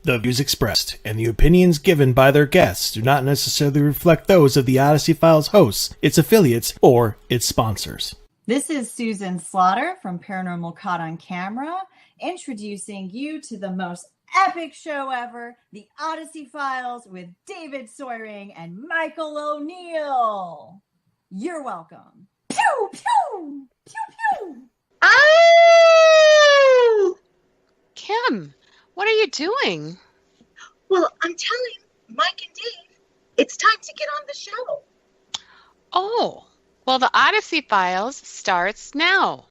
The views expressed and the opinions given by their guests do not necessarily reflect those of the Odyssey Files hosts, its affiliates, or its sponsors. This is Susan Slaughter from Paranormal Caught on Camera, introducing you to the most epic show ever, the Odyssey Files with David Soyering and Michael O'Neill. You're welcome. Pew, pew, pew, pew. Oh! Kim, what are you doing? Well, I'm telling Mike and Dave, it's time to get on the show. Oh, well, the Odyssey Files starts now.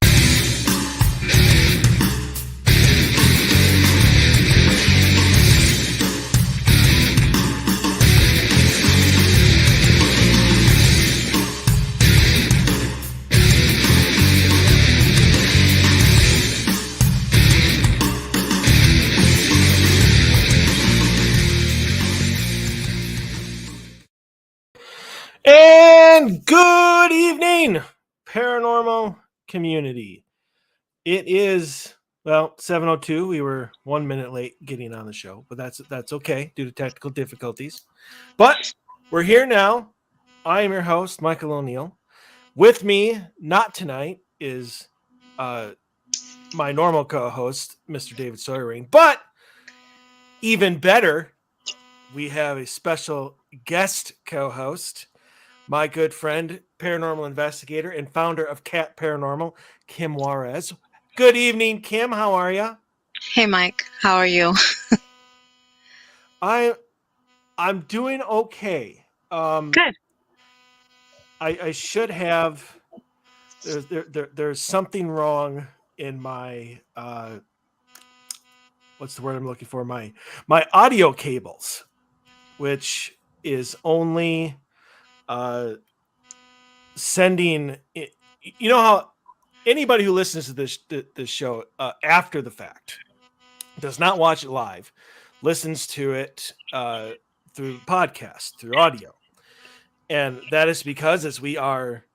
And good evening, paranormal community. It is, 7:02. We were 1 minute late getting on the show, but that's okay due to technical difficulties. But we're here now. I am your host, Michael O'Neill. With me, not tonight, is my normal co-host, Mr. David Soyering. But even better, we have a special guest co-host, my good friend, paranormal investigator and founder of CAT Paranormal, Kim Juarez. Good evening, Kim. How are you? Hey, Mike. How are you? I'm doing okay. Good. I should have. There's something wrong in my what's the word I'm looking for? My audio cables, which is only sending it. You know how anybody who listens to this show after the fact does not watch it live, listens to it through podcast, through audio, and that is because as we are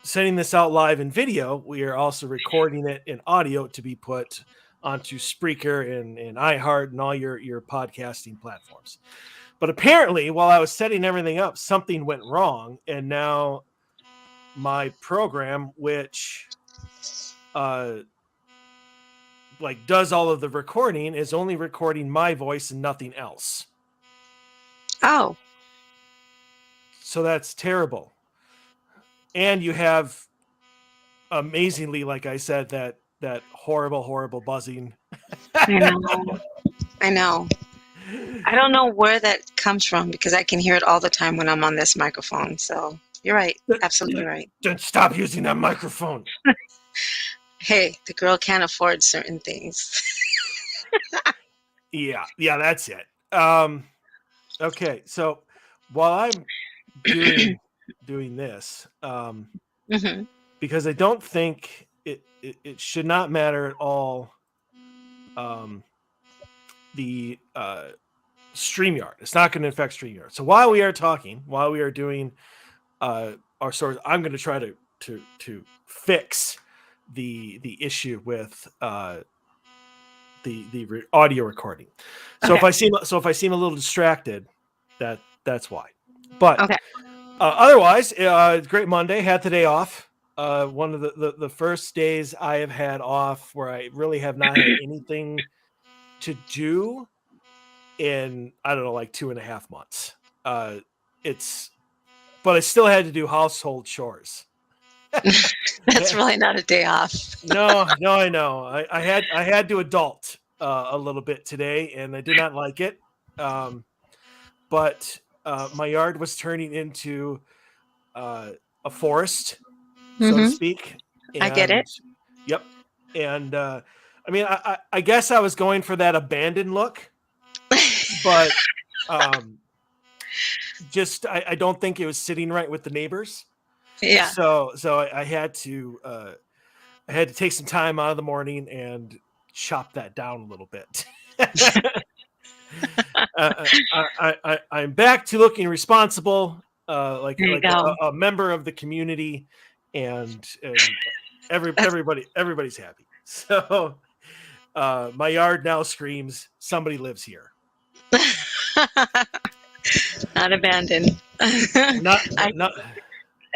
sending this out live in video, we are also recording it in audio to be put onto Spreaker and iHeart and all your podcasting platforms. But apparently, while I was setting everything up, something went wrong, and now my program, which does all of the recording, is only recording my voice and nothing else. Oh. So that's terrible. And you have, amazingly, like I said, that horrible buzzing. I know. I don't know where that comes from because I can hear it all the time when I'm on this microphone. So you're right. Absolutely right. Then stop using that microphone. Hey, the girl can't afford certain things. Yeah, that's it. Okay, so while I'm doing this, because I don't think it should not matter at all. The StreamYard. It's not going to affect StreamYard. So while we are talking, while we are doing our stories, I'm going to try to fix the issue with the audio recording. So okay. if I seem a little distracted, that's why. But okay. Otherwise, great Monday. Had the day off. One of the first days I have had off where I really have not had anything to do in, I don't know, like 2.5 months. But I still had to do household chores. That's really not a day off. No, I know. I had to adult a little bit today, and I did not like it. But my yard was turning into a forest, so to speak. And, I get it. Yep. And I mean, I guess I was going for that abandoned look, but just I don't think it was sitting right with the neighbors. Yeah. So I had to take some time out of the morning and chop that down a little bit. I'm back to looking responsible, like a member of the community, and everybody's happy. So My yard now screams, somebody lives here. Not abandoned. Not, I not,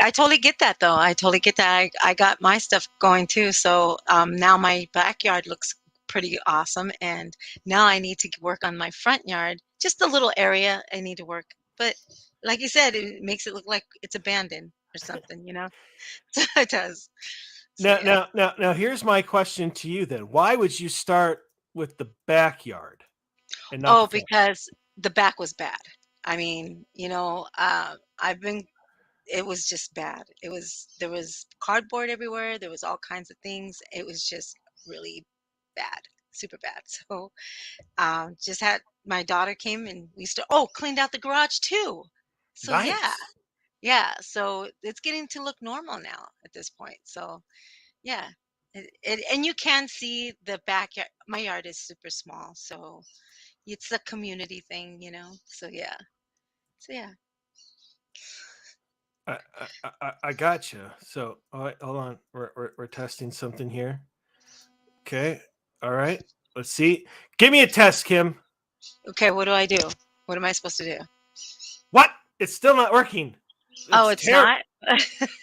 I totally get that though. I totally get that. I got my stuff going too. So now my backyard looks pretty awesome. And now I need to work on my front yard. Just a little area I need to work. But like you said, it makes it look like it's abandoned or something, you know? So it does. So, yeah. now, here's my question to you then. Why would you start with the backyard and not Oh, the front? because the back was bad. I mean, it was just bad. There was cardboard everywhere. There was all kinds of things. It was just really bad, super bad. So just had my daughter came and cleaned out the garage too. So Nice. yeah. So it's getting to look normal now at this point. So yeah, and you can see the backyard. My yard is super small, so it's a community thing, So yeah, so yeah. I got you. So, all right, hold on. We're testing something here. Okay. All right. Let's see. Give me a test, Kim. Okay, what do I do? What am I supposed to do? What? It's still not working. It's not?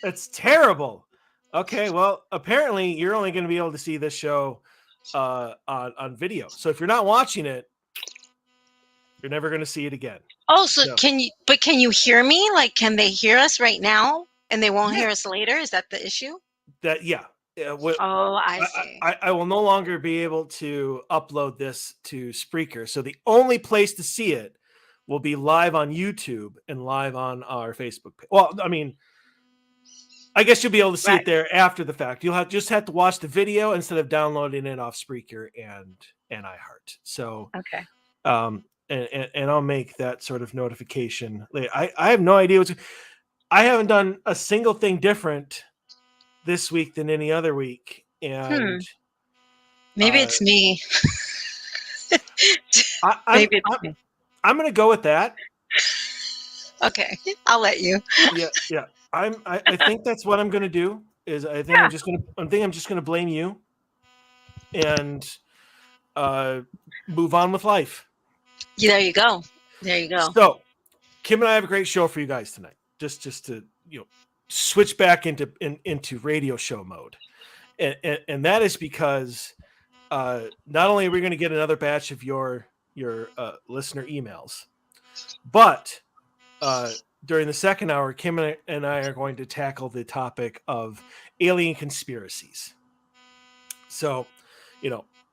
It's terrible. Okay, well, apparently you're only going to be able to see this show on video. So if you're not watching it, you're never going to see it again. Oh, so No. can you hear me? Like, can they hear us right now and they won't hear us later? Is that the issue? Yeah. I see. I will no longer be able to upload this to Spreaker. So the only place to see it will be live on YouTube and live on our Facebook page. Well, I mean, I guess you'll be able to see it there after the fact. You'll just have to watch the video instead of downloading it off Spreaker and iHeart. So, okay. And I'll make that sort of notification. I have no idea I haven't done a single thing different this week than any other week, and maybe it's me. Maybe it's me. I'm going to go with that. Okay, I'll let you. Yeah. I think that's what I'm going to do. I'm just going to blame you and move on with life. Yeah, there you go. So, Kim and I have a great show for you guys tonight. Just to switch back into radio show mode, and that is because not only are we going to get another batch of your listener emails, but during the second hour, Kim and I are going to tackle the topic of alien conspiracies. So,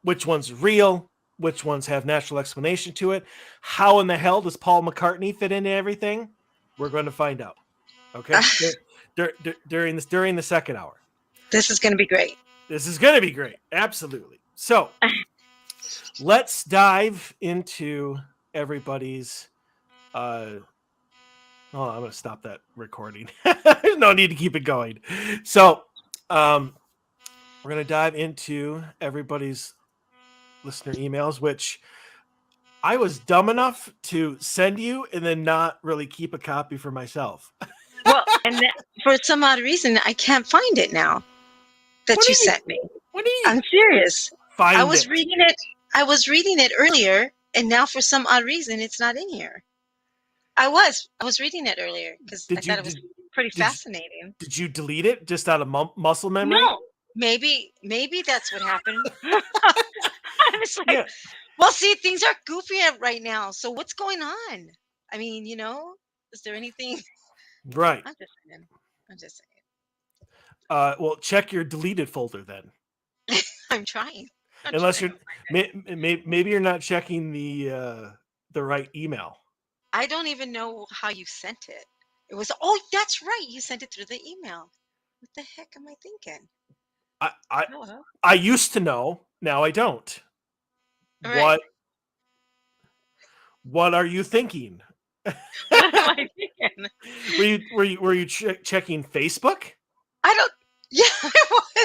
which one's real? Which ones have natural explanation to it? How in the hell does Paul McCartney fit into everything? We're going to find out. Okay, during the second hour. This is going to be great. This is going to be great. Absolutely. So let's dive into everybody's. I'm going to stop that recording. No need to keep it going. So we're going to dive into everybody's listener emails, which I was dumb enough to send you and then not really keep a copy for myself. Well, and for some odd reason, I can't find it now that you sent me. What do you? I'm serious. I was reading it earlier, and now for some odd reason, it's not in here. I was reading it earlier because I thought it was pretty fascinating. Did you delete it just out of muscle memory? No, maybe that's what happened. I was like, well, see, things are goofy right now. So what's going on? I mean, is there anything? Right. I'm just saying. Well, check your deleted folder then. I'm trying. Unless you're maybe you're not checking the right email. I don't even know how you sent it. It was that's right. You sent it through the email. What the heck am I thinking? I used to know. Now I don't. Right. What are you thinking? What am I thinking? Were you checking Facebook? I don't. Yeah, I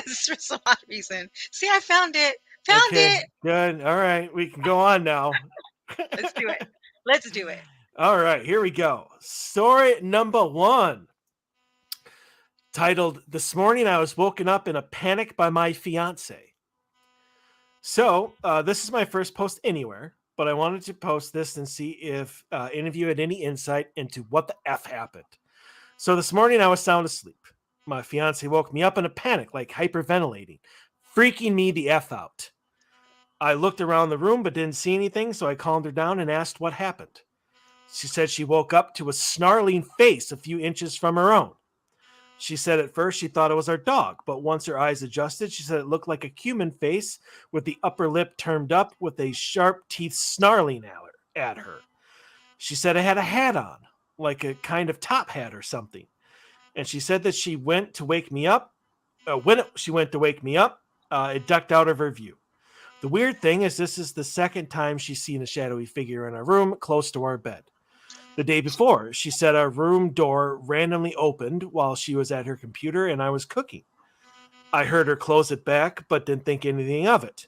was for some odd reason. See, I found it. Found it. Good. All right, we can go on now. Let's do it. All right, here we go. Story number 1. Titled, "This morning I was woken up in a panic by my fiance." So this is my first post anywhere, but I wanted to post this and see if any of you had any insight into what the F happened. So this morning I was sound asleep. My fiance woke me up in a panic, like hyperventilating, freaking me the F out. I looked around the room but didn't see anything, so I calmed her down and asked what happened. She said she woke up to a snarling face a few inches from her own. She said at first she thought it was our dog, but once her eyes adjusted, she said it looked like a human face with the upper lip turned up with a sharp teeth snarling at her. She said it had a hat on, like a kind of top hat or something. And she said that she went to wake me up. She went to wake me up, it ducked out of her view. The weird thing is this is the second time she's seen a shadowy figure in our room close to our bed. The day before, she said our room door randomly opened while she was at her computer and I was cooking. I heard her close it back, but didn't think anything of it.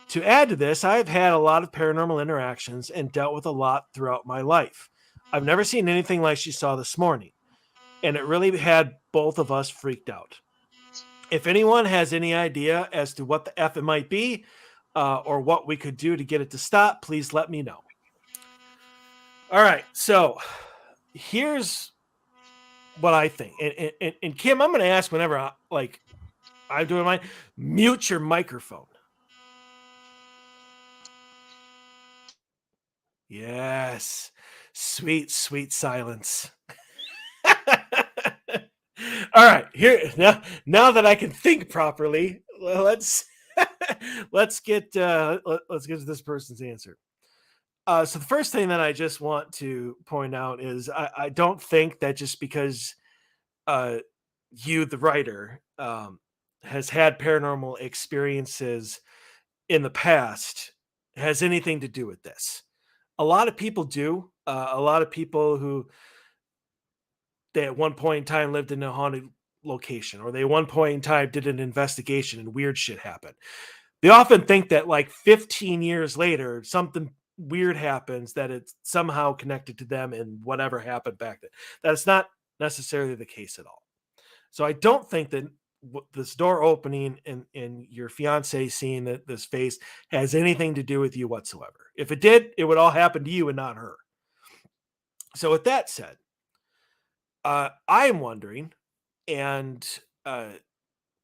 To add to this, I've had a lot of paranormal interactions and dealt with a lot throughout my life. I've never seen anything like she saw this morning, and it really had both of us freaked out. If anyone has any idea as to what the F it might be, or what we could do to get it to stop, please let me know. All right, so here's what I think. And Kim, I'm going to ask whenever I'm doing mine, mute your microphone. Yes. Sweet, sweet silence. All right, here now that I can think properly, let's get to this person's answer. So the first thing that I just want to point out is I don't think that just because you, the writer, has had paranormal experiences in the past has anything to do with this. A lot of people do. A lot of people who they at one point in time lived in a haunted location, or they at one point in time did an investigation and weird shit happened. They often think that like 15 years later, something weird happens that it's somehow connected to them and whatever happened back then. That's not necessarily the case at all. So I don't think that this door opening and your fiance seeing that this face has anything to do with you whatsoever. If it did, it would all happen to you and not her. So with that said, I am wondering, and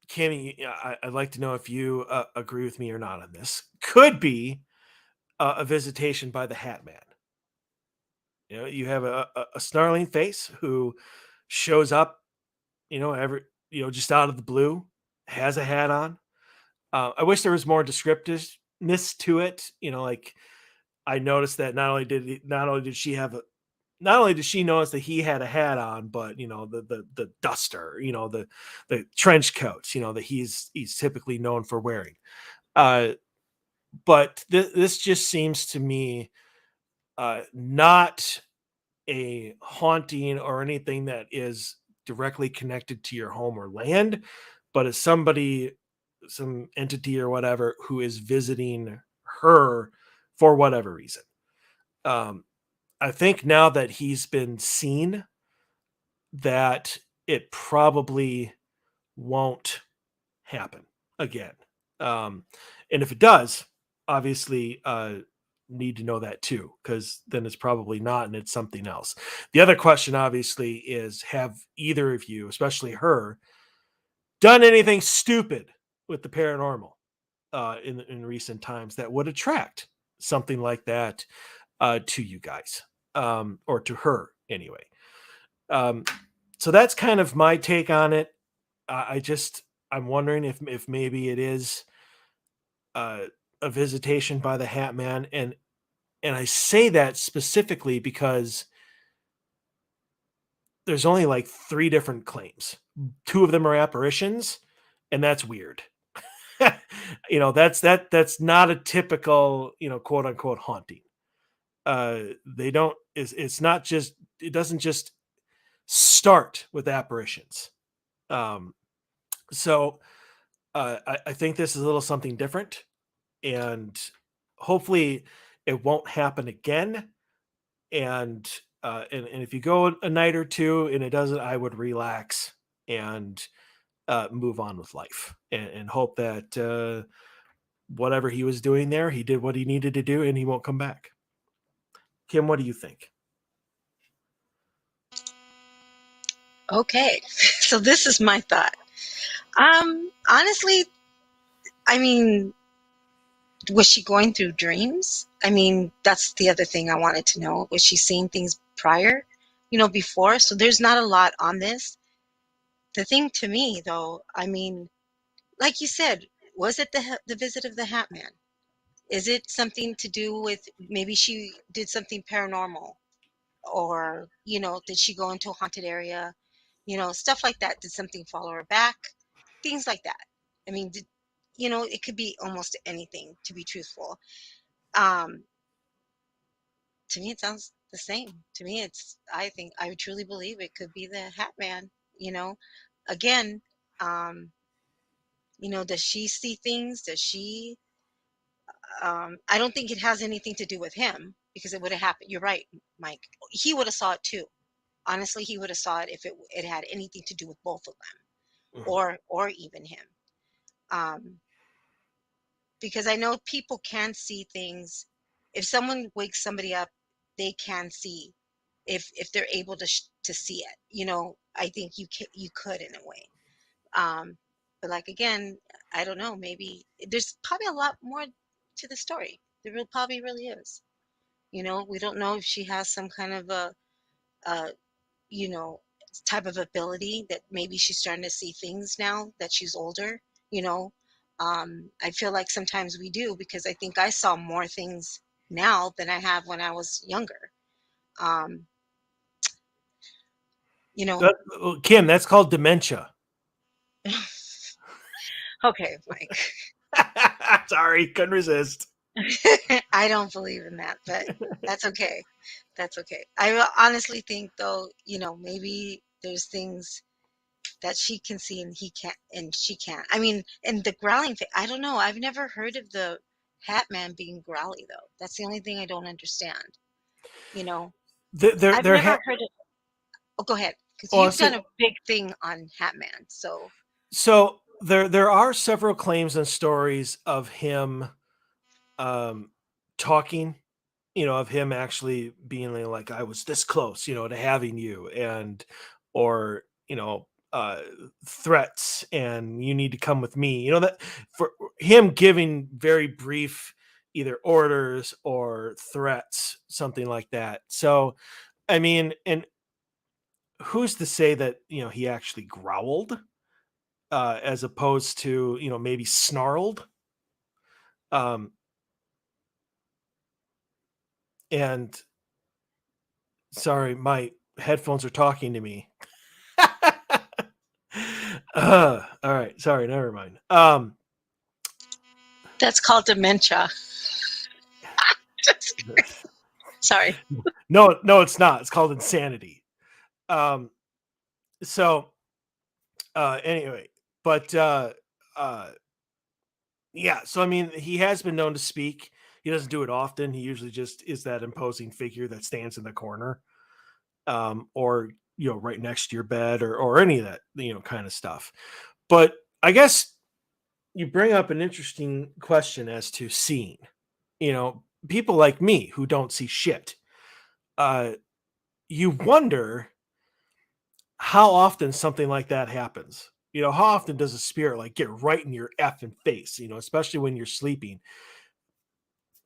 Kimmy, I'd like to know if you agree with me or not on this. Could be a visitation by the Hat Man. You know, you have a snarling face who shows up, just out of the blue, has a hat on. I wish there was more descriptiveness to it. Like I noticed that not only did she notice that he had a hat on, but the duster, the trench coats, that he's typically known for wearing. But this just seems to me not a haunting or anything that is directly connected to your home or land, but as somebody, some entity or whatever, who is visiting her for whatever reason. I think now that he's been seen, that it probably won't happen again. And if it does, obviously, need to know that too, because then it's probably not, and it's something else. The other question, obviously, is have either of you, especially her, done anything stupid with the paranormal in recent times that would attract something like that to you guys, or to her anyway. So that's kind of my take on it. I'm wondering if maybe it is a visitation by the Hat Man, and I say that specifically because there's only like 3 different claims. 2 of them are apparitions, and that's weird. That's not a typical, quote unquote haunting. They don't it's not just, it doesn't just start with apparitions. So I think this is a little something different, and hopefully it won't happen again. And if you go a night or 2 and it doesn't, I would relax and move on with life, and hope that whatever he was doing there, he did what he needed to do, and he won't come back. Kim, what do you think? Okay, so this is my thought. Honestly, I mean, was she going through dreams? I mean, that's the other thing I wanted to know. Was she seeing things prior, before? So there's not a lot on this. The thing to me, though, I mean, like you said, was it the visit of the Hat Man? Is it something to do with maybe she did something paranormal? Or, did she go into a haunted area? Stuff like that. Did something follow her back? Things like that. I mean, it could be almost anything, to be truthful. Um, to me, it sounds the same. To me, I truly believe it could be the Hat Man, Again, um, does she see things? Does she, I don't think it has anything to do with him because it would have happened. You're right, Mike. He would have saw it too. Honestly, he would have saw it if it had anything to do with both of them, or even him. Because I know people can see things. If someone wakes somebody up, they can see if they're able to see it. I think you could in a way. But like again, I don't know. Maybe there's probably a lot more to the story. There probably really is. We don't know if she has some kind of a you know, type of ability that maybe she's starting to see things now that she's older, you know. I feel like sometimes we do because I think I saw more things now than I have when I was younger. Um, you know, Kim, that's called dementia. okay, Mike. Sorry, couldn't resist. I don't believe in that, but that's okay. That's okay. I honestly think though, maybe there's things that she can see and he can't and she can't. I mean, and the growling thing, I don't know. I've never heard of the Hat Man being growly though. That's the only thing I don't understand. I've never heard it. Oh, go ahead, because you've done a big thing on Hat Man. So there are several claims and stories of him talking, of him actually being like, I was this close, to having you, and or threats, and you need to come with me, that for him giving very brief either orders or threats, something like that. So I mean, and who's to say that he actually growled as opposed to maybe snarled, um and sorry, my headphones are talking to me. All right, sorry, never mind. That's called dementia. Sorry. No, it's not. It's called insanity. So anyway, but yeah, so I mean, he has been known to speak. He doesn't do it often. He usually just is that imposing figure that stands in the corner, or right next to your bed, or any of that kind of stuff. But I guess you bring up an interesting question as to seeing. People like me who don't see shit. You wonder how often something like that happens. How often does a spirit like get right in your effing face? Especially when you're sleeping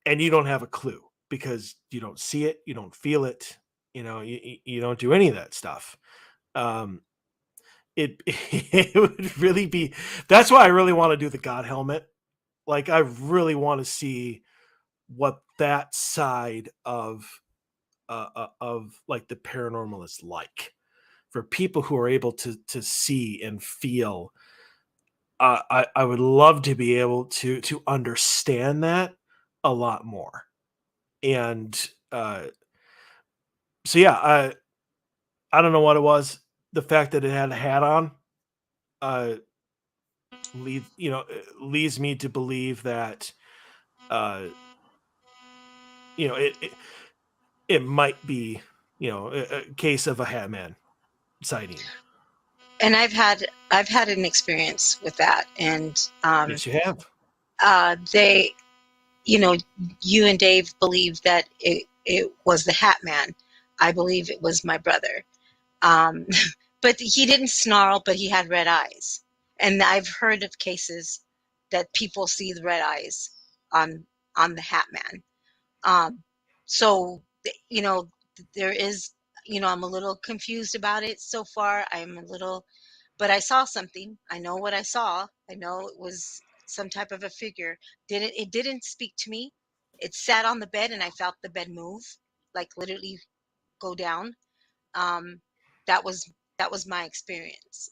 and you don't have a clue because you don't see it, you don't feel it, you don't do any of that stuff. It it would really be. That's why I really want to do the God helmet. Like I really want to see what that side of like the paranormal is like for people who are able to see and feel. I would love to be able to understand that a lot more. And so yeah, I don't know what it was. The fact that it had a hat on, uh, leads me to believe that, uh, it might be, a case of a hat man sighting. And I've had an experience with that, and Yes, you have. they, you know, you and Dave believe that it was the Hat Man. I believe it was my brother. Um, but he didn't snarl, but he had red eyes. And I've heard of cases that people see the red eyes on the Hat Man. So, you know, there is, you know, I'm a little confused about it so far. I'm a little, but I saw something. I know what I saw. I know it was some type of a figure. It didn't speak to me. It sat on the bed and I felt the bed move, like literally go down. Um, that was my experience.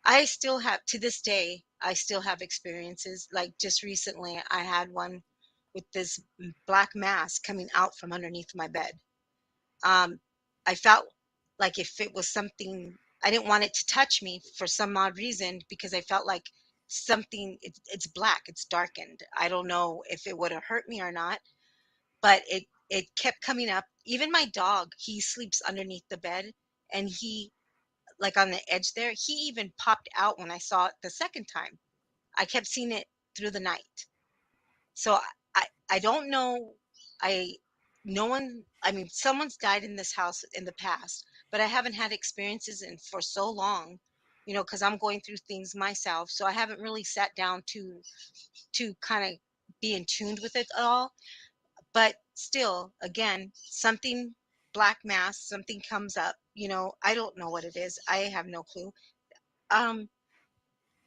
I still have, to this day, I still have experiences. Like just recently, I had one with this black mass coming out from underneath my bed. I felt like if it was something, I didn't want it to touch me for some odd reason because I felt like something, it's black, it's darkened. I don't know if it would have hurt me or not, but it kept coming up. Even my dog, he sleeps underneath the bed, and he, like on the edge there, he even popped out when I saw it the second time. I kept seeing it through the night. So I don't know. I No one, I mean, someone's died in this house in the past, but I haven't had experiences in for so long, you know, because I'm going through things myself. So I haven't really sat down to kind of be in tune with it at all. But still, again, something, black mass, something comes up, you know, I don't know what it is. I have no clue. Um,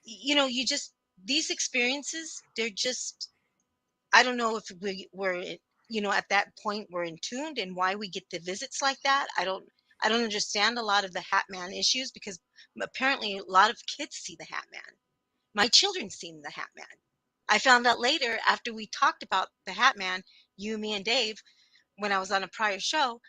you know, you just, these experiences, they're just, I don't know if we're, you know, at that point we're in tuned and why we get the visits like that. I don't understand a lot of the Hat Man issues because apparently a lot of kids see the Hat Man. My children seen the Hat Man. I found out later after we talked about the Hat Man, you, me, and Dave, when I was on a prior show,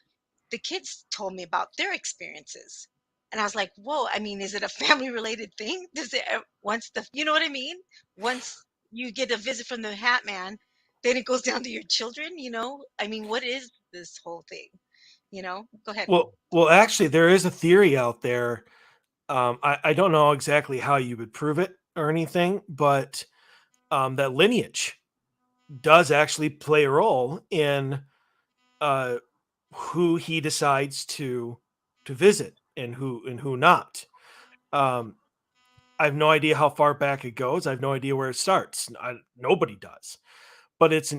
the kids told me about their experiences. And I was like, whoa, I mean, is it a family related thing? Does it, once the, you know what I mean? Once you get a visit from the Hat Man, then it goes down to your children, you know? I mean, what is this whole thing? You know, go ahead. Well, actually, there is a theory out there. I don't know exactly how you would prove it or anything, but that lineage does actually play a role in who he decides to visit and who not. I have no idea how far back it goes. I have no idea where it starts. Nobody does. But it's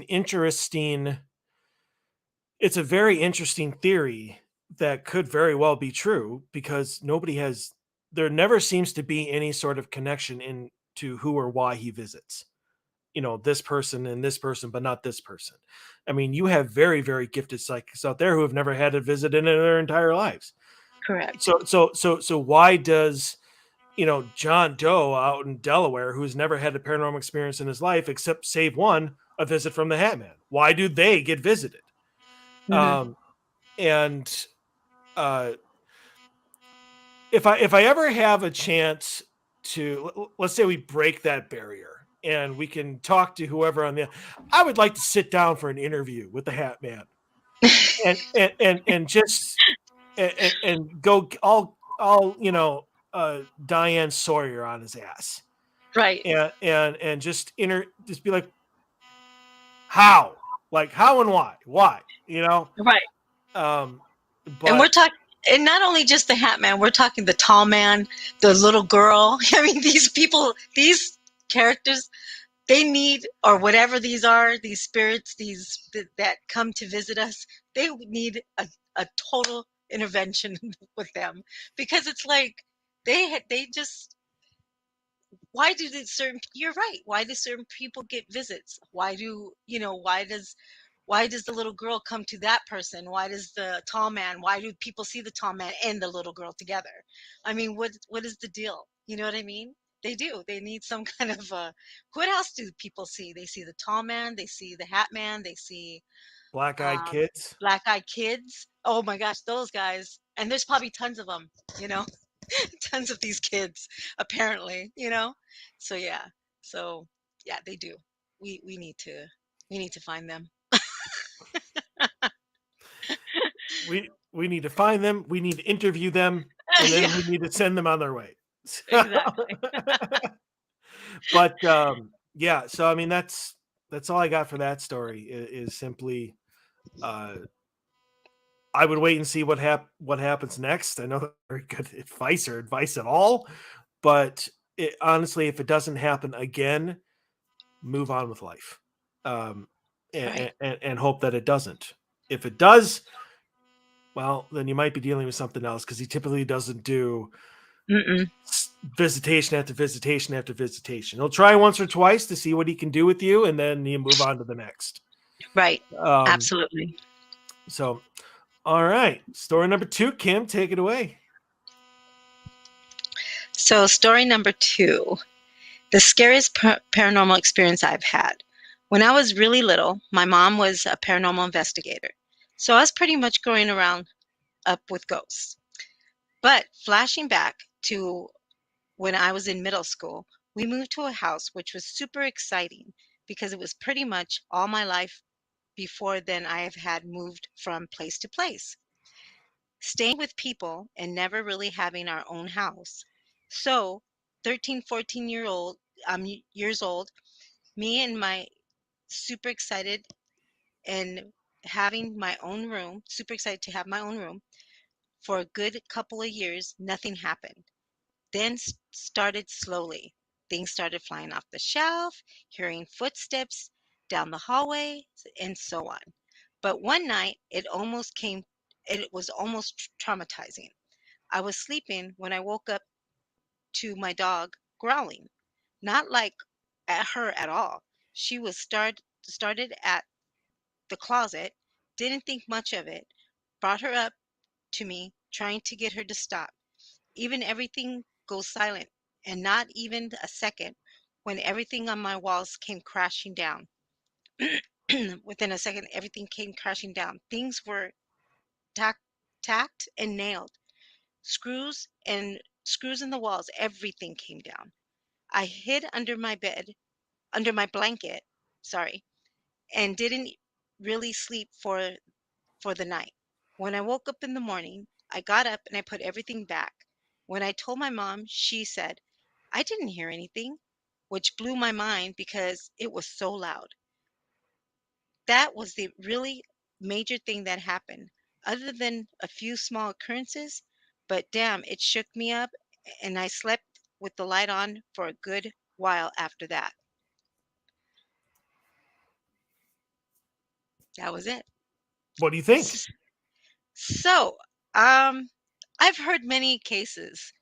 a very interesting theory that could very well be true because there never seems to be any sort of connection into who or why he visits. You know, this person and this person, but not this person. I mean, you have very, very gifted psychics out there who have never had a visit in their entire lives. Correct. So why does, you know, John Doe out in Delaware, who's never had a paranormal experience in his life, except save one, a visit from the Hat Man? Why do they get visited? Mm-hmm. And if I ever have a chance to, let's say we break that barrier and we can talk to whoever I would like to sit down for an interview with the Hat Man and just and go all you know, Diane Sawyer on his ass. Right. And just just be like, how and why, you know? Right. But And we're talking, and not only just the Hat Man, we're talking the tall man, the little girl. I mean, these people, these characters, they need, or whatever these are, these spirits, that come to visit us, they need a total intervention with them, because it's like they just, why do certain, you're right, why do certain people get visits? Why do, you know, why does the little girl come to that person? Why does the tall man, why do people see the tall man and the little girl together? I mean, what is the deal? You know what I mean? They do. They need some kind of what else do people see? They see the tall man, they see the Hat Man, they see black-eyed um, kids. black-eyed kids. Oh my gosh, those guys. And there's probably tons of them, you know, tons of these kids, apparently, you know? So yeah. So yeah, they do. We need to find them. We need to find them, we need to interview them, and then Yeah, we need to send them on their way. exactly. But yeah, so I mean that's all I got for that story is simply uh I would wait and see what happens next. I know that's very good advice or advice at all, but honestly, if it doesn't happen again, move on with life, um, Right. and hope that it doesn't. If it does, well, then you might be dealing with something else because he typically doesn't do Mm-mm. visitation after visitation after visitation. He'll try once or twice to see what he can do with you, and then you move on to the next. Right. Um, Absolutely. so, all right, story number 2, Kim, take it away. So, story number 2, the scariest paranormal experience I've had. When I was really little, my mom was a paranormal investigator. So I was pretty much growing around up with ghosts. But flashing back to when I was in middle school, we moved to a house which was super exciting because it was pretty much all my life before then I have had moved from place to place, staying with people and never really having our own house. So 13, 14 years old, me and my super excited and having my own room, super excited to have my own room for a good couple of years, nothing happened. Then started slowly. Things started flying off the shelf, hearing footsteps down the hallway, and so on. But one night, it was almost traumatizing. I was sleeping when I woke up to my dog growling, not like at her at all. She was started at the closet, didn't think much of it, brought her up to me, trying to get her to stop. Even everything goes silent, and not even a second when everything on my walls came crashing down. Within a second, everything came crashing down. Things were tack, tacked and nailed. Screws in the walls, everything came down. I hid under my bed, under my blanket, sorry, and didn't really sleep for the night. When I woke up in the morning, I got up and I put everything back. When I told my mom, she said, I didn't hear anything, which blew my mind because it was so loud. That was the really major thing that happened, other than a few small occurrences. But damn, it shook me up, and I slept with the light on for a good while after that. That was it. What do you think? S- So, um, I've heard many cases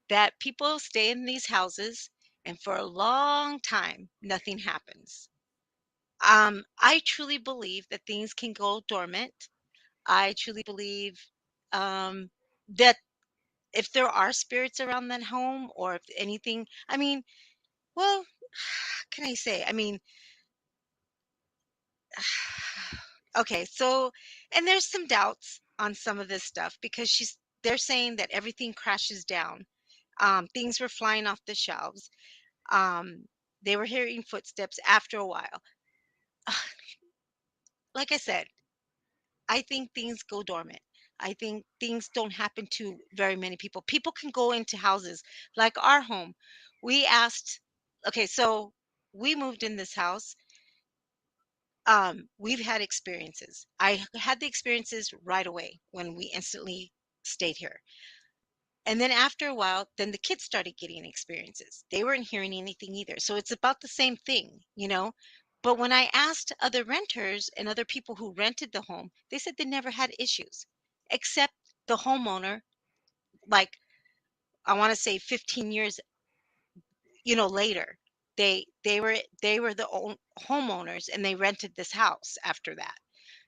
that people stay in these houses and for a long time, nothing happens. I truly believe that things can go dormant. I truly believe that if there are spirits around that home or if anything, I mean, well, can I say? I mean, okay, so, and there's some doubts on some of this stuff because they're saying that everything crashes down. Things were flying off the shelves. Um, they were hearing footsteps after a while. Like I said, I think things go dormant. I think things don't happen to very many people. People can go into houses like our home. We asked, okay, so we moved in this house. We've had experiences. I had the experiences right away when we instantly stayed here. And then after a while, then the kids started getting experiences. They weren't hearing anything either. So it's about the same thing, you know? But when I asked other renters and other people who rented the home, they said they never had issues, except the homeowner, like I want to say 15 years, later. They were the homeowners and they rented this house after that.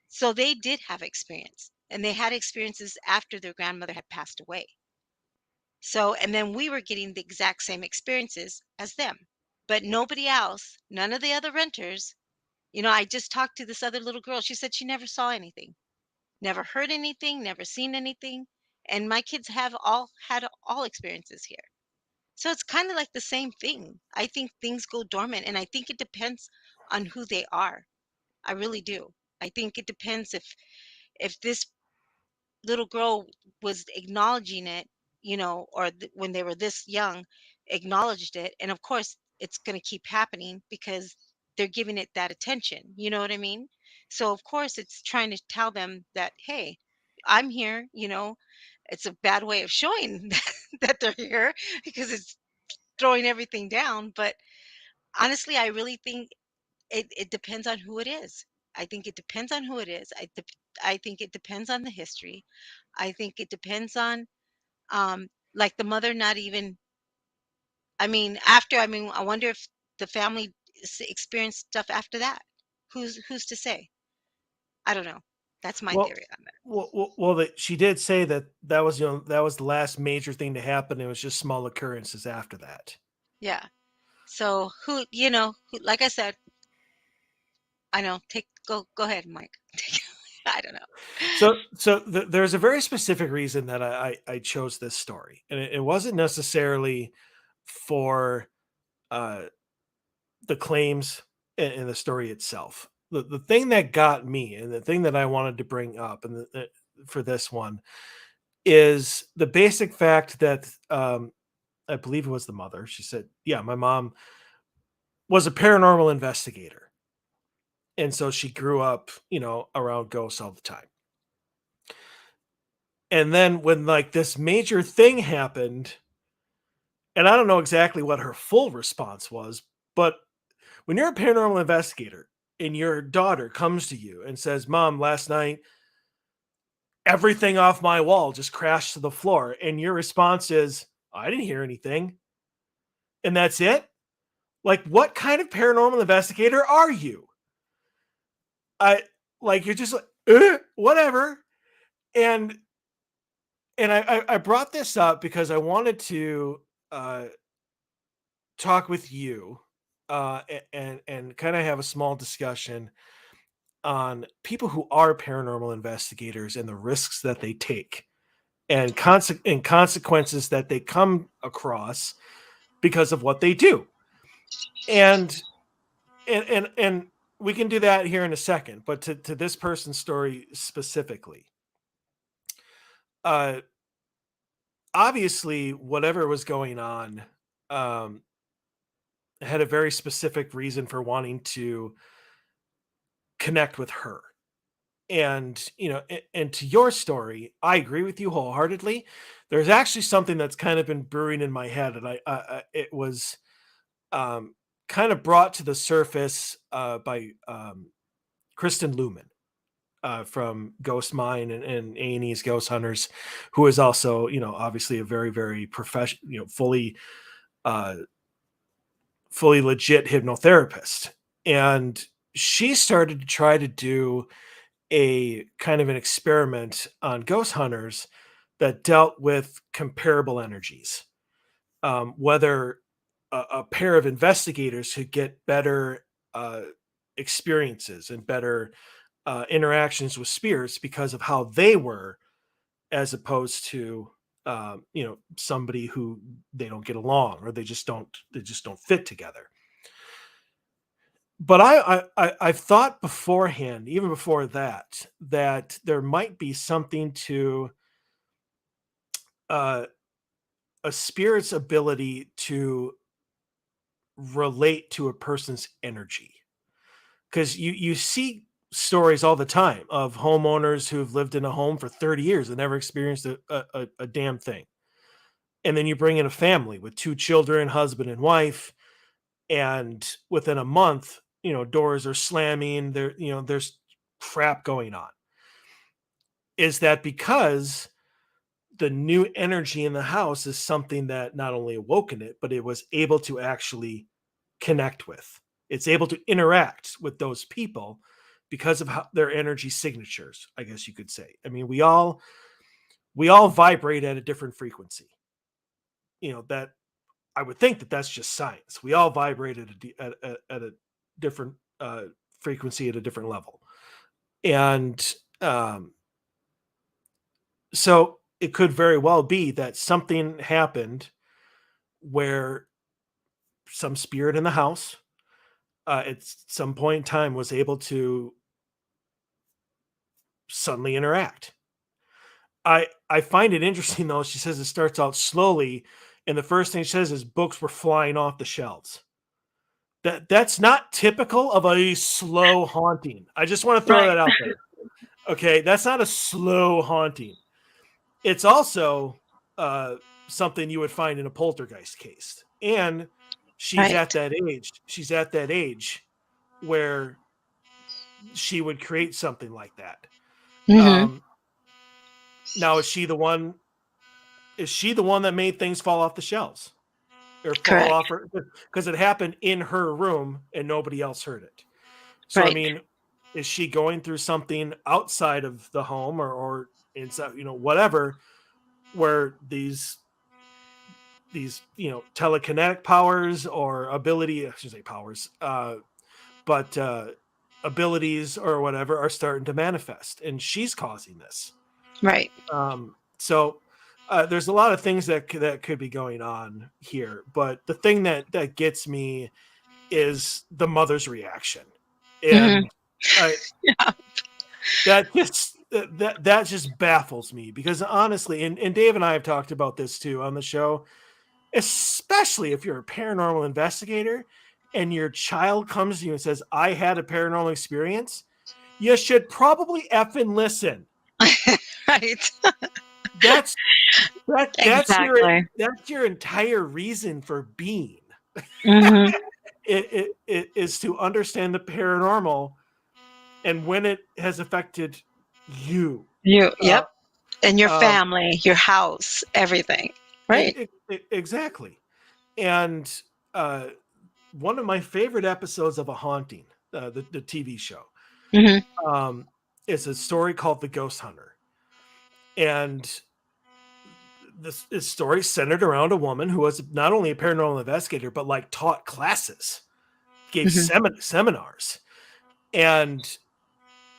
So they did have experience and they had experiences after their grandmother had passed away. So, and then we were getting the exact same experiences as them. But nobody else, none of the other renters, I just talked to this other little girl. She said she never saw anything, never heard anything, never seen anything. And my kids have all had all experiences here. So it's kind of like the same thing. I think things go dormant and I think it depends on who they are. I really do. I think it depends if this little girl was acknowledging it, or when they were this young, acknowledged it. And of course, it's going to keep happening because they're giving it that attention. You know what I mean? So of course it's trying to tell them that, hey, I'm here. It's a bad way of showing that they're here because it's throwing everything down. But honestly, I really think it depends on who it is. I think it depends on who it is. I think it depends on the history. I think it depends on like the mother not even, I wonder if the family experienced stuff after that. Who's to say? I don't know. That's my Well, theory on that. she did say that was that was the last major thing to happen. It was just small occurrences after that. Yeah. So like I said, I know. Go ahead, Mike. I don't know. So there's a very specific reason that I chose this story, and it wasn't necessarily for uh, the claims and the story itself. The thing that got me, and the thing that I wanted to bring up, and for this one, is the basic fact that I believe it was the mother. She said, "Yeah, my mom was a paranormal investigator, and so she grew up, around ghosts all the time." And then when like this major thing happened, and I don't know exactly what her full response was, but when you're a paranormal investigator and your daughter comes to you and says, "Mom, last night everything off my wall just crashed to the floor," and your response is, "I didn't hear anything," and that's it? Like, what kind of paranormal investigator are you? I like you're just like, whatever. And I brought this up because I wanted to uh talk with you and kind of have a small discussion on people who are paranormal investigators and the risks that they take and consequences that they come across because of what they do. And and we can do that here in a second, but to this person's story specifically. Uh Obviously whatever was going on um had a very specific reason for wanting to connect with her. And and to your story, I agree with you wholeheartedly. There's actually something that's kind of been brewing in my head, and it was um kind of brought to the surface by Kristen Luman from Ghost Mine and A&E's Ghost Hunters, who is also obviously a very very professional, uh fully legit hypnotherapist. And she started to try to do a kind of an experiment on ghost hunters that dealt with comparable energies. Whether a pair of investigators could get better experiences and better interactions with spirits because of how they were, as opposed to somebody who they don't get along, or they just don't fit together. But I've thought beforehand, even before that, that there might be something to uh, a spirit's ability to relate to a person's energy. Because you see stories all the time of homeowners who've lived in a home for 30 years and never experienced a damn thing. And then you bring in a family with two children, husband and wife, and within a month, doors are slamming, there's crap going on. Is that because the new energy in the house is something that not only awoken it, but it was able to actually connect with? It's able to interact with those people because of how their energy signatures, I guess you could say. I mean, we all vibrate at a different frequency. That I would think that that's just science. We all vibrate at a different frequency, at a different level. And so it could very well be that something happened where some spirit in the house at some point in time was able to suddenly interact. I find it interesting though. She says it starts out slowly, and the first thing she says is books were flying off the shelves. that's not typical of a slow haunting. I just want to throw Right. that out there. Okay, that's not a slow haunting. It's also something you would find in a poltergeist case. And she's Right. at that age. She's at that age where she would create something like that. Mm-hmm. Now, is she the one? Is she the one that made things fall off the shelves or fall Correct. off her? Because it happened in her room and nobody else heard it. So, I Right. mean, is she going through something outside of the home or inside, whatever, where these telekinetic powers or ability, I should say powers, but abilities or whatever are starting to manifest, and she's causing this. Right. So there's a lot of things that could be going on here, but the thing that gets me is the mother's reaction, and Yeah. that just baffles me, because honestly, and Dave and I have talked about this too on the show, especially if you're a paranormal investigator and your child comes to you and says, I had a paranormal experience, you should probably effing listen. Right. That's Exactly. your entire reason for being. Mm-hmm. It is to understand the paranormal and when it has affected you. Yep. And your Um, family, your house, everything. Right. Exactly. And one of my favorite episodes of A Haunting, the TV show, Mm-hmm. is a story called The Ghost Hunter. And this story centered around a woman who was not only a paranormal investigator, but like taught classes, gave Mm-hmm. seminars. And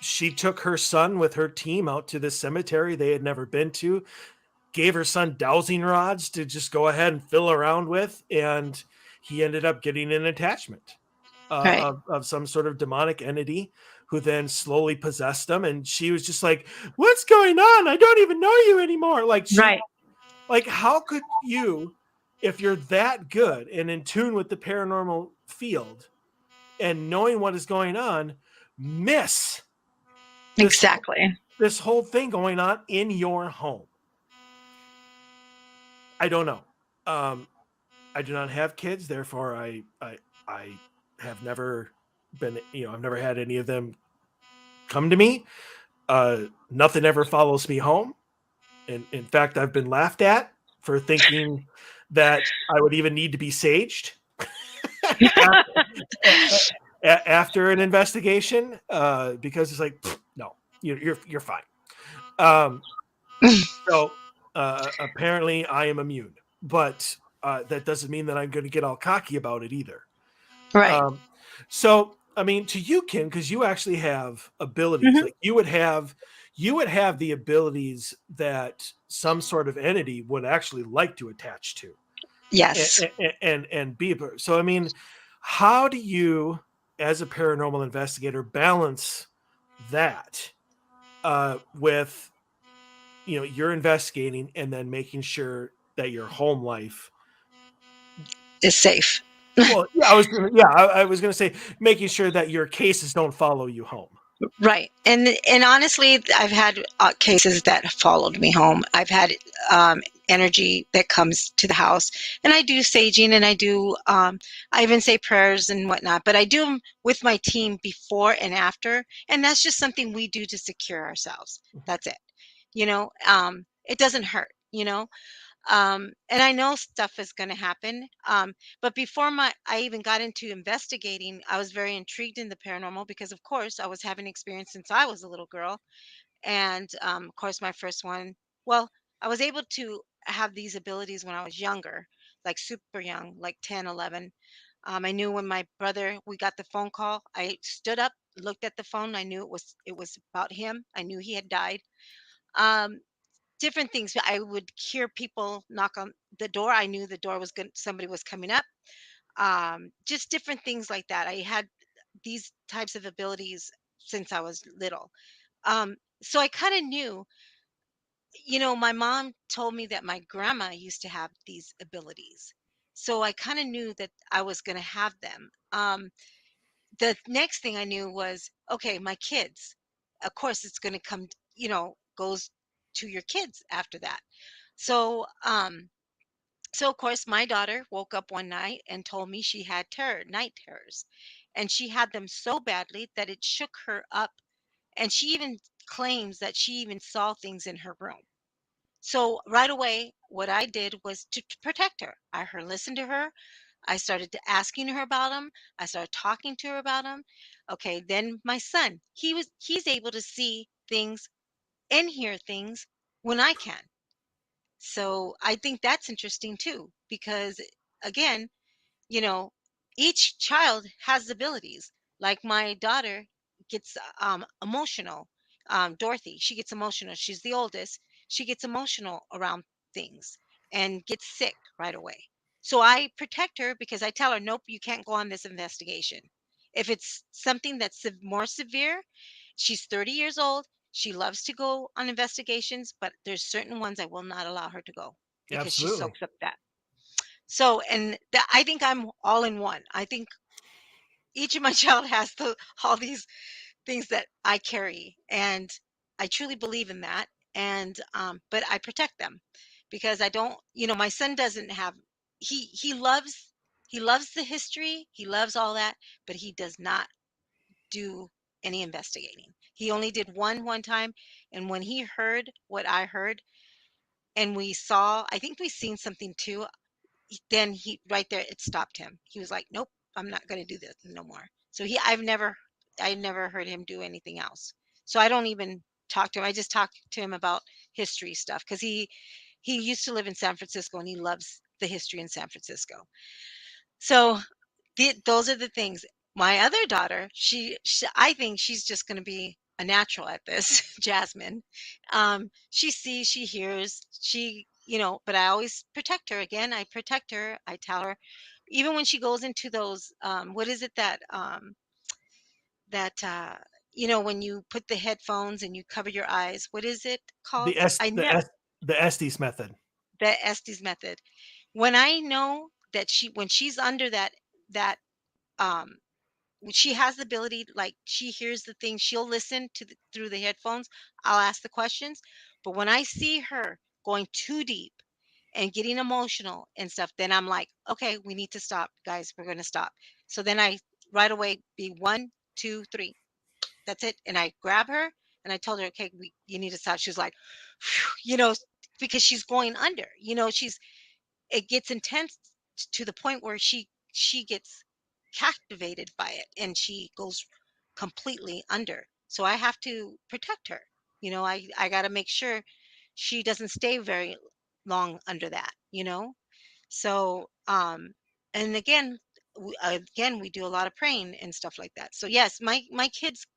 she took her son with her team out to this cemetery they had never been to, gave her son dowsing rods to just go ahead and fill around with. And he ended up getting an attachment Right. of some sort of demonic entity who then slowly possessed him. And she was just like, what's going on? I don't even know you anymore. Right. Like, how could you, if you're that good and in tune with the paranormal field and knowing what is going on, miss Exactly. this whole thing going on in your home? I don't know. I do not have kids, therefore I have never been, I've never had any of them come to me. Nothing ever follows me home. And in fact, I've been laughed at for thinking that I would even need to be saged after an investigation, because it's like, no, you're fine. So apparently I am immune, but that doesn't mean that I'm going to get all cocky about it either. Right. So, I mean, to you, Kim, because you actually have abilities, Mm-hmm. like you would have the abilities that some sort of entity would actually like to attach to, Yes. and be. So, I mean, how do you, as a paranormal investigator, balance that with, you're investigating and then making sure that your home life, It's safe. well, yeah, I was going to say making sure that your cases don't follow you home. Right. And honestly, I've had cases that followed me home. I've had energy that comes to the house, and I do saging, and I do I even say prayers and whatnot, but I do them with my team before and after, and that's just something we do to secure ourselves. That's it. It doesn't hurt, and I know stuff is going to happen. But before I even got into investigating, I was very intrigued in the paranormal because, of course, I was having experience since I was a little girl. And of course, my first one, well, I was able to have these abilities when I was younger, like super young, like 10, 11. I knew when my brother, we got the phone call, I stood up, looked at the phone. I knew it was about him. I knew he had died. Um, Different things. I would hear people knock on the door. I knew the door was good. Somebody was coming up. Just different things like that. I had these types of abilities since I was little. So I kind of knew, my mom told me that my grandma used to have these abilities. So I kind of knew that I was going to have them. The next thing I knew was, okay, my kids, of course it's going to come, goes to your kids after that. So, so of course my daughter woke up one night and told me she had night terrors, and she had them so badly that it shook her up. And she even claims that she even saw things in her room. So right away, what I did was to protect her. Listened to her. I started asking her about them. I started talking to her about them. Okay, then my son, he's able to see things and hear things when I can. So I think that's interesting too, because again, you know, each child has abilities. Like my daughter gets emotional. Dorothy, she gets emotional. She's the oldest. She gets emotional around things and gets sick right away. So I protect her because I tell her, nope, you can't go on this investigation. If it's something that's more severe, she's 30 years old. She loves to go on investigations, but there's certain ones I will not allow her to go because she Absolutely. soaks up that. So, and I think I'm all in one. I think each of my child has all these things that I carry, and I truly believe in that. And but I protect them because I don't. My son doesn't have. He loves the history. He loves all that, but he does not do any investigating. He only did one time, and when he heard what I heard, and we saw, I think we seen something too. Then he right there it stopped him. He was like, nope, I'm not going to do this no more. So I never heard him do anything else. So I don't even talk to him. I just talk to him about history stuff because he used to live in San Francisco and he loves the history in San Francisco. So those are the things. My other daughter, she I think she's just going to be a natural at this. Jasmine, she sees, she hears, but I always protect her. Again, I protect her. I tell her, even when she goes into those, what is it that when you put the headphones and you cover your eyes, what is it The called? S I the never S the Estes method. The Estes method. When I know that when she's under that um she has the ability, like she hears the thing, she'll listen through the headphones. I'll ask the questions, but when I see her going too deep and getting emotional and stuff, then I'm like, okay, we need to stop, guys, we're going to stop. So then I right away be 1, 2, 3, that's it, and I grab her and I told her, okay, you need to stop. She was like, "Phew," because she's going under, it gets intense to the point where she gets captivated by it and she goes completely under. So I have to protect her. I got to make sure she doesn't stay very long under that. So and again we do a lot of praying and stuff like that. So yes, my kids,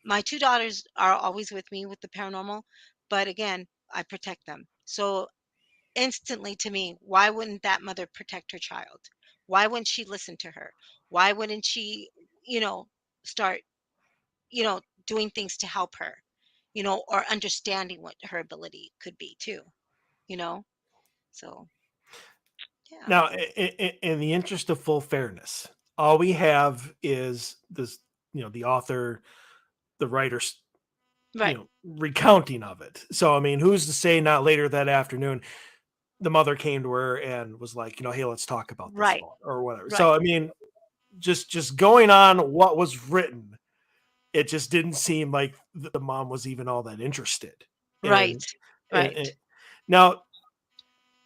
my two daughters are always with me with the paranormal, but again, I protect them. So instantly to me, why wouldn't that mother protect her child? Why wouldn't she listen to her? Why wouldn't she, start, doing things to help her, or understanding what her ability could be too, you know? So, yeah. Now, in the interest of full fairness, all we have is this, the author, the writer's, Right. recounting of it. So, I mean, who's to say not later that afternoon, the mother came to her and was like, hey, let's talk about this Right. or whatever. Right. So, I mean, just going on what was written, it just didn't seem like the mom was even all that interested. Right. And Right. now,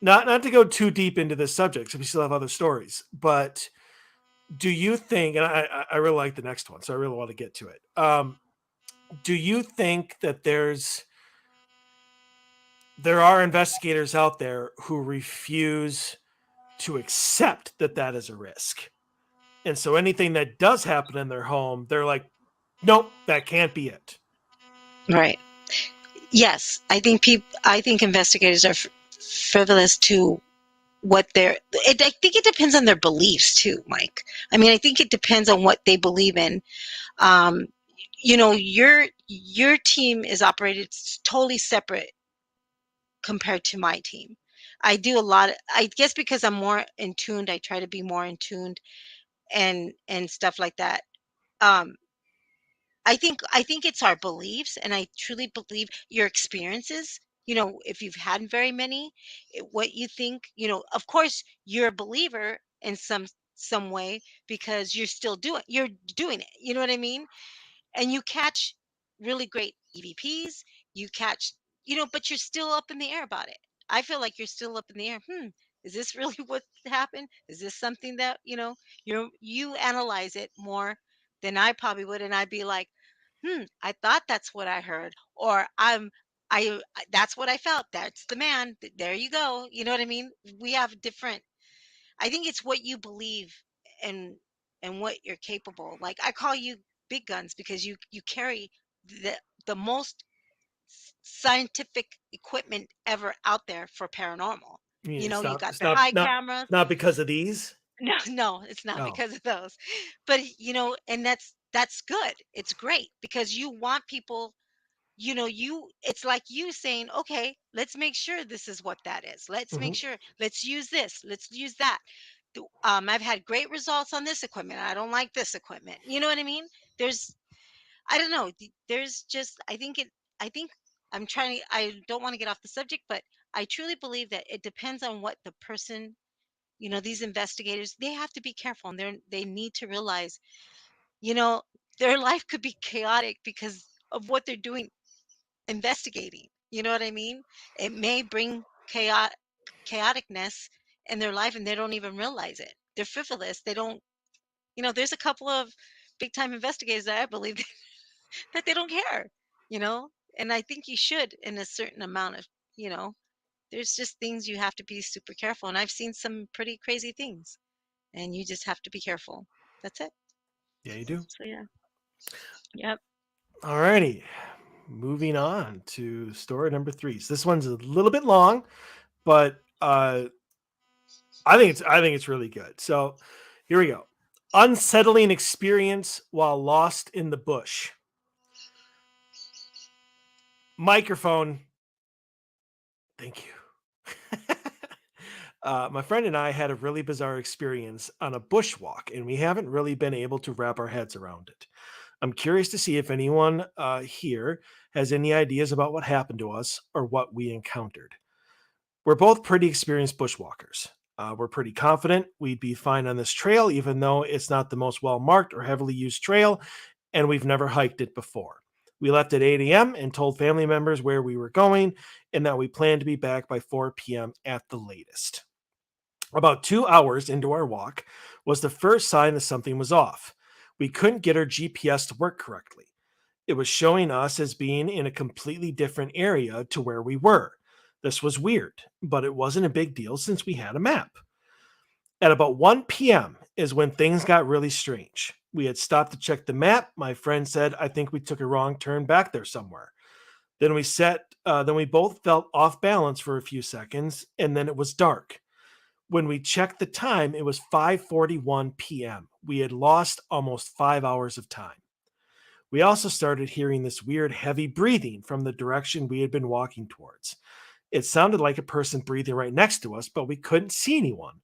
not to go too deep into this subject, because we still have other stories, but do you think, and I really like the next one, so I really want to get to it. Do you think that there are investigators out there who refuse to accept that is a risk? And so anything that does happen in their home, they're like, nope, that can't be it. Right. Yes, I think investigators are frivolous to I think it depends on their beliefs too, Mike. I mean, I think it depends on what they believe in. Um, your team is operated totally separate compared to my team. I do a lot. I guess because I'm more in tuned, I try to be more in tuned and stuff like that. Um, I think it's our beliefs, and I truly believe your experiences. If you've had very many, what you think. Of course, you're a believer in some way because you're doing it. You know what I mean? And you catch really great EVPs. You catch, but you're still up in the air about it. I feel like you're still up in the air. Is this really what happened? Is this something that you analyze it more than I probably would, and I'd be like, I thought that's what I heard, or that's what I felt. That's the man. There you go. You know what I mean? We have different. I think it's what you believe and what you're capable. Like I call you big guns because you carry the the most scientific equipment ever out there for paranormal. I mean, it's You not got it's the not high not cameras. not because of these. No, no, it's not Oh, because of those. But and that's good. It's great because you want people, it's like you saying, okay, let's make sure this is what that is. Let's make mhm. sure, let's use this, let's use that. I've had great results on this equipment. I don't like this equipment. You know what I mean? There's, I don't know. There's just, I think I don't want to get off the subject, but I truly believe that it depends on what the person, these investigators, they have to be careful, and they need to realize, you know, their life could be chaotic because of what they're doing investigating. You know what I mean? It may bring chaoticness in their life, and they don't even realize it. They're frivolous. They don't, there's a couple of big time investigators that I believe that they don't care, you know? And I think you should in a certain amount of, you know, there's just things you have to be super careful. And I've seen some pretty crazy things, and you just have to be careful. That's it. Yeah, you do. So yeah. Yep. All righty. Moving on to story number 3. So this one's a little bit long, but I think it's really good. So here we go. Unsettling experience while lost in the bush. Microphone. Thank you. My friend and I had a really bizarre experience on a bushwalk, and we haven't really been able to wrap our heads around it. I'm curious to see if anyone here has any ideas about what happened to us or what we encountered. We're both pretty experienced bushwalkers. We're pretty confident we'd be fine on this trail, even though it's not the most well marked or heavily used trail, and we've never hiked it before. We left at 8 a.m. and told family members where we were going and that we planned to be back by 4 p.m. at the latest. About 2 hours into our walk was the first sign that something was off. We couldn't get our GPS to work correctly. It was showing us as being in a completely different area to where we were. This was weird, but it wasn't a big deal since we had a map. At about 1 p.m. is when things got really strange. We had stopped to check the map. My friend said, I think we took a wrong turn back there somewhere. Then we both felt off balance for a few seconds, and then it was dark. When we checked the time, it was 5:41 p.m. We had lost almost 5 hours of time. We also started hearing this weird heavy breathing from the direction we had been walking towards. It sounded like a person breathing right next to us, but we couldn't see anyone.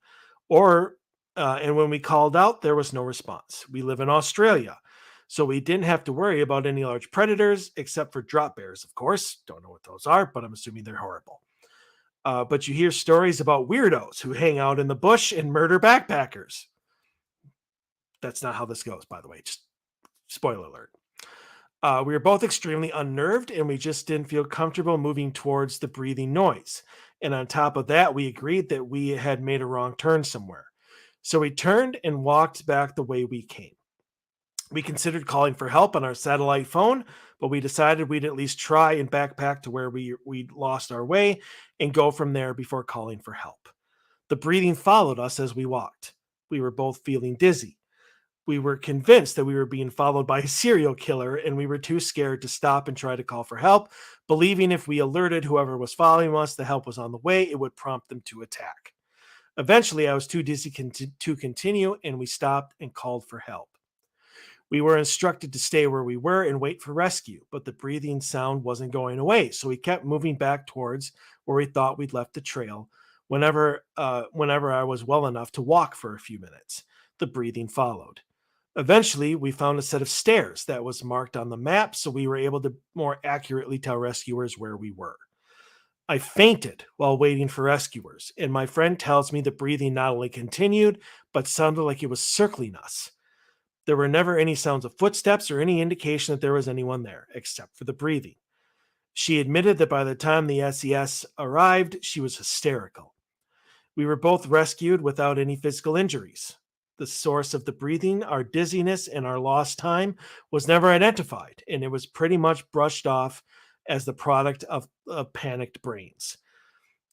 And when we called out, there was no response. We live in Australia, so we didn't have to worry about any large predators, except for drop bears, of course. Don't know what those are, but I'm assuming they're horrible. But you hear stories about weirdos who hang out in the bush and murder backpackers. That's not how this goes, by the way. Just spoiler alert. We were both extremely unnerved, and we just didn't feel comfortable moving towards the breathing noise. And on top of that, we agreed that we had made a wrong turn somewhere. So we turned and walked back the way we came. We considered calling for help on our satellite phone, but we decided we'd at least try and backpack to where we'd lost our way and go from there before calling for help. The breathing followed us as we walked. We were both feeling dizzy. We were convinced that we were being followed by a serial killer, and we were too scared to stop and try to call for help, believing if we alerted whoever was following us the help was on the way, it would prompt them to attack. Eventually, I was too dizzy to continue, and we stopped and called for help. We were instructed to stay where we were and wait for rescue, but the breathing sound wasn't going away, so we kept moving back towards where we thought we'd left the trail, Whenever I was well enough to walk for a few minutes. The breathing followed. Eventually, we found a set of stairs that was marked on the map, so we were able to more accurately tell rescuers where we were. I fainted while waiting for rescuers, and my friend tells me the breathing not only continued, but sounded like it was circling us. There were never any sounds of footsteps or any indication that there was anyone there, except for the breathing. She admitted that by the time the SES arrived, she was hysterical. We were both rescued without any physical injuries. The source of the breathing, our dizziness, and our lost time was never identified, and it was pretty much brushed off as the product of panicked brains.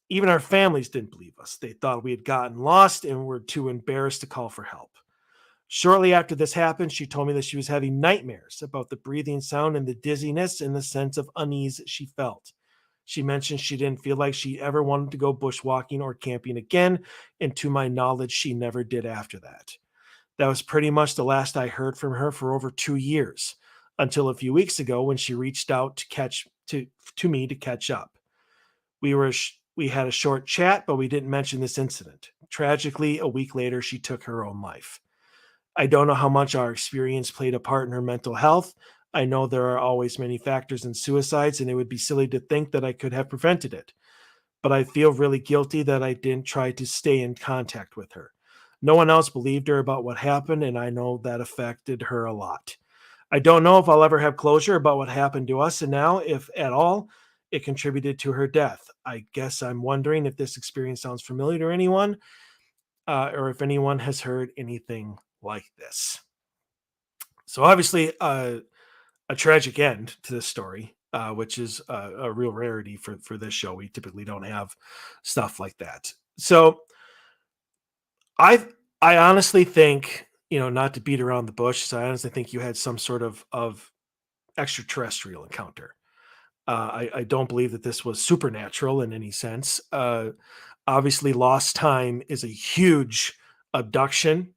Even our families didn't believe us. They thought we had gotten lost and were too embarrassed to call for help. Shortly after this happened, she told me that she was having nightmares about the breathing sound and the dizziness and the sense of unease she felt. She mentioned she didn't feel like she ever wanted to go bushwalking or camping again, and to my knowledge, she never did after that. That was pretty much the last I heard from her for over 2 years, until a few weeks ago when she reached out to me to catch up. We had a short chat, but we didn't mention this incident. Tragically, a week later, she took her own life. I don't know how much our experience played a part in her mental health. I know there are always many factors in suicides, and it would be silly to think that I could have prevented it. But I feel really guilty that I didn't try to stay in contact with her. No one else believed her about what happened, and I know that affected her a lot. I don't know if I'll ever have closure about what happened to us, and now, if at all, it contributed to her death. I guess I'm wondering if this experience sounds familiar to anyone, or if anyone has heard anything like this. So obviously, a tragic end to this story, which is a real rarity for this show. We typically don't have stuff like that. So I honestly think, not to beat around the bush, so I honestly think you had some sort of extraterrestrial encounter. I don't believe that this was supernatural in any sense. Obviously, lost time is a huge abduction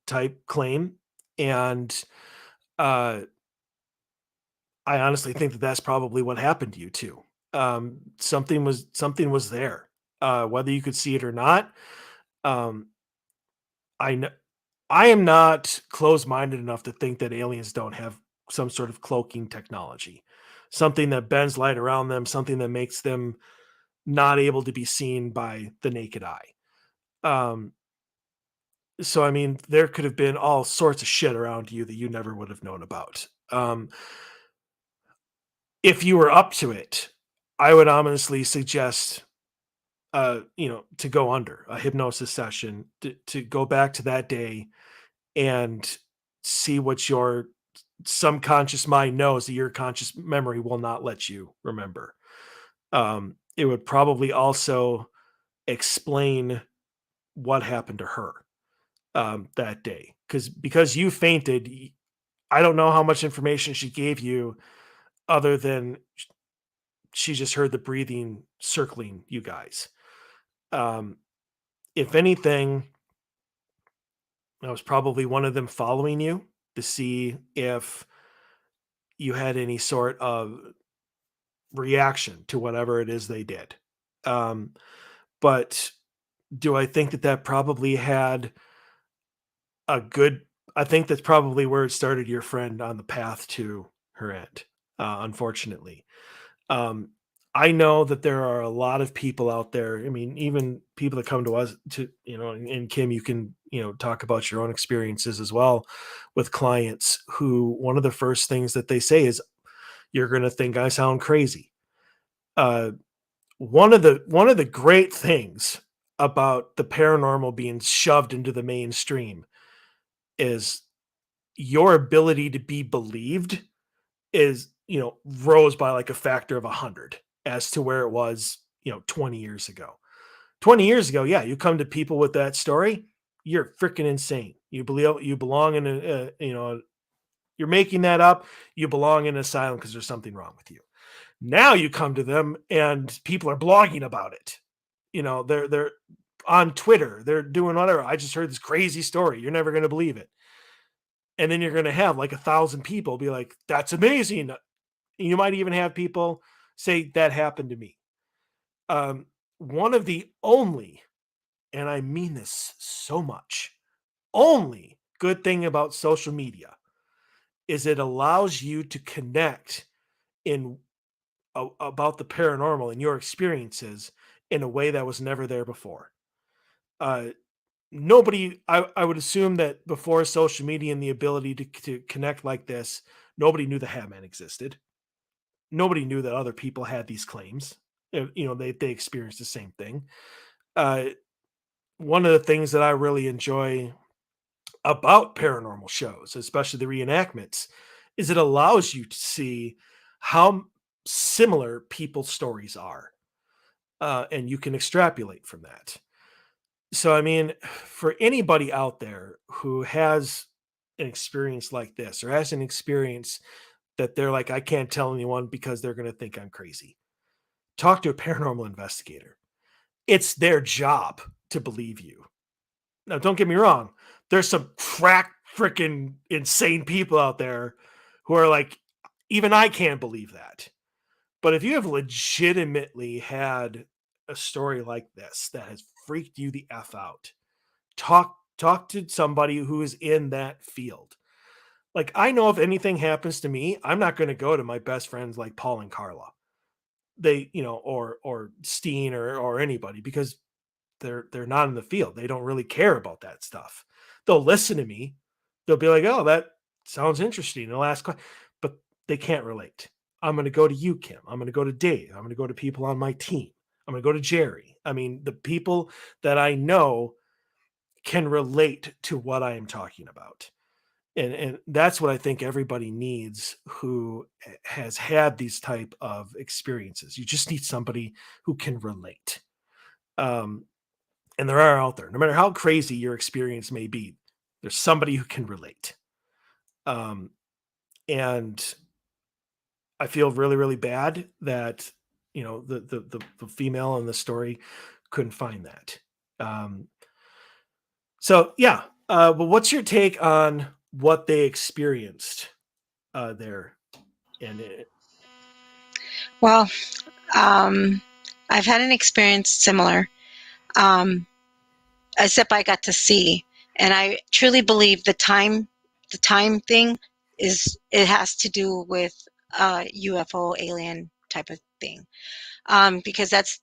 type claim, and I honestly think that that's probably what happened to you too. Something was there, whether you could see it or not. Um, I know I am not closed-minded enough to think that aliens don't have some sort of cloaking technology, something that bends light around them, something that makes them not able to be seen by the naked eye. Um, so I mean, there could have been all sorts of shit around you that you never would have known about. If you were up to it, I would honestly suggest, to go under a hypnosis session, to go back to that day and see what your subconscious mind knows that your conscious memory will not let you remember. It would probably also explain what happened to her that day, because you fainted. I don't know how much information she gave you other than she just heard the breathing circling you guys. Um, if anything, that was probably one of them following you to see if you had any sort of reaction to whatever it is they did. Um, but do I think that that probably had a good? I think that's probably where it started your friend on the path to her end. Unfortunately, um, I know that there are a lot of people out there. I mean, even people that come to us to, and Kim, you can, talk about your own experiences as well with clients who one of the first things that they say is, "You're going to think I sound crazy." Uh, one of the great things about the paranormal being shoved into the mainstream is your ability to be believed is, rose by like a factor of 100 as to where it was, 20 years ago. 20 years ago, yeah, you come to people with that story, you're freaking insane. You belong in you're making that up. You belong in an asylum because there's something wrong with you. Now you come to them and people are blogging about it. They're on Twitter, they're doing whatever. I just heard this crazy story. You're never going to believe it. And then you're going to have like 1,000 people be like, "That's amazing." You might even have people say that happened to me. one of the only, and I mean this so much, only good thing about social media is it allows you to connect in about the paranormal and your experiences in a way that was never there before. Uh, nobody, I would assume that before social media and the ability to connect like this, nobody knew the Hatman existed. Nobody knew that other people had these claims. They experienced the same thing. Uh, One of the things that I really enjoy about paranormal shows, especially the reenactments, is it allows you to see how similar people's stories are, and you can extrapolate from that. So, I mean, for anybody out there who has an experience like this or has an experience that they're like, I can't tell anyone because they're going to think I'm crazy, talk to a paranormal investigator. It's their job to believe you. Now, don't get me wrong. There's some crack freaking insane people out there who are like, even I can't believe that. But if you have legitimately had a story like this that has freaked you the F out, talk to somebody who is in that field. Like, I know if anything happens to me, I'm not going to go to my best friends like Paul and Carla. Or Steen or anybody, because they're not in the field. They don't really care about that stuff. They'll listen to me. They'll be like, "Oh, that sounds interesting." And they'll ask, but they can't relate. I'm going to go to you, Kim. I'm going to go to Dave. I'm going to go to people on my team. I'm going to go to Jerry. I mean, the people that I know can relate to what I am talking about. And that's what I think everybody needs who has had these type of experiences. You just need somebody who can relate. Um, and there are out there, no matter how crazy your experience may be, there's somebody who can relate. Um, and I feel really, really bad that the female in the story couldn't find that. Um, so yeah, but what's your take on what they experienced there? And Well, um, I've had an experience similar, um, except I got to see, and I truly believe the time thing it has to do with UFO alien type of thing, because that's,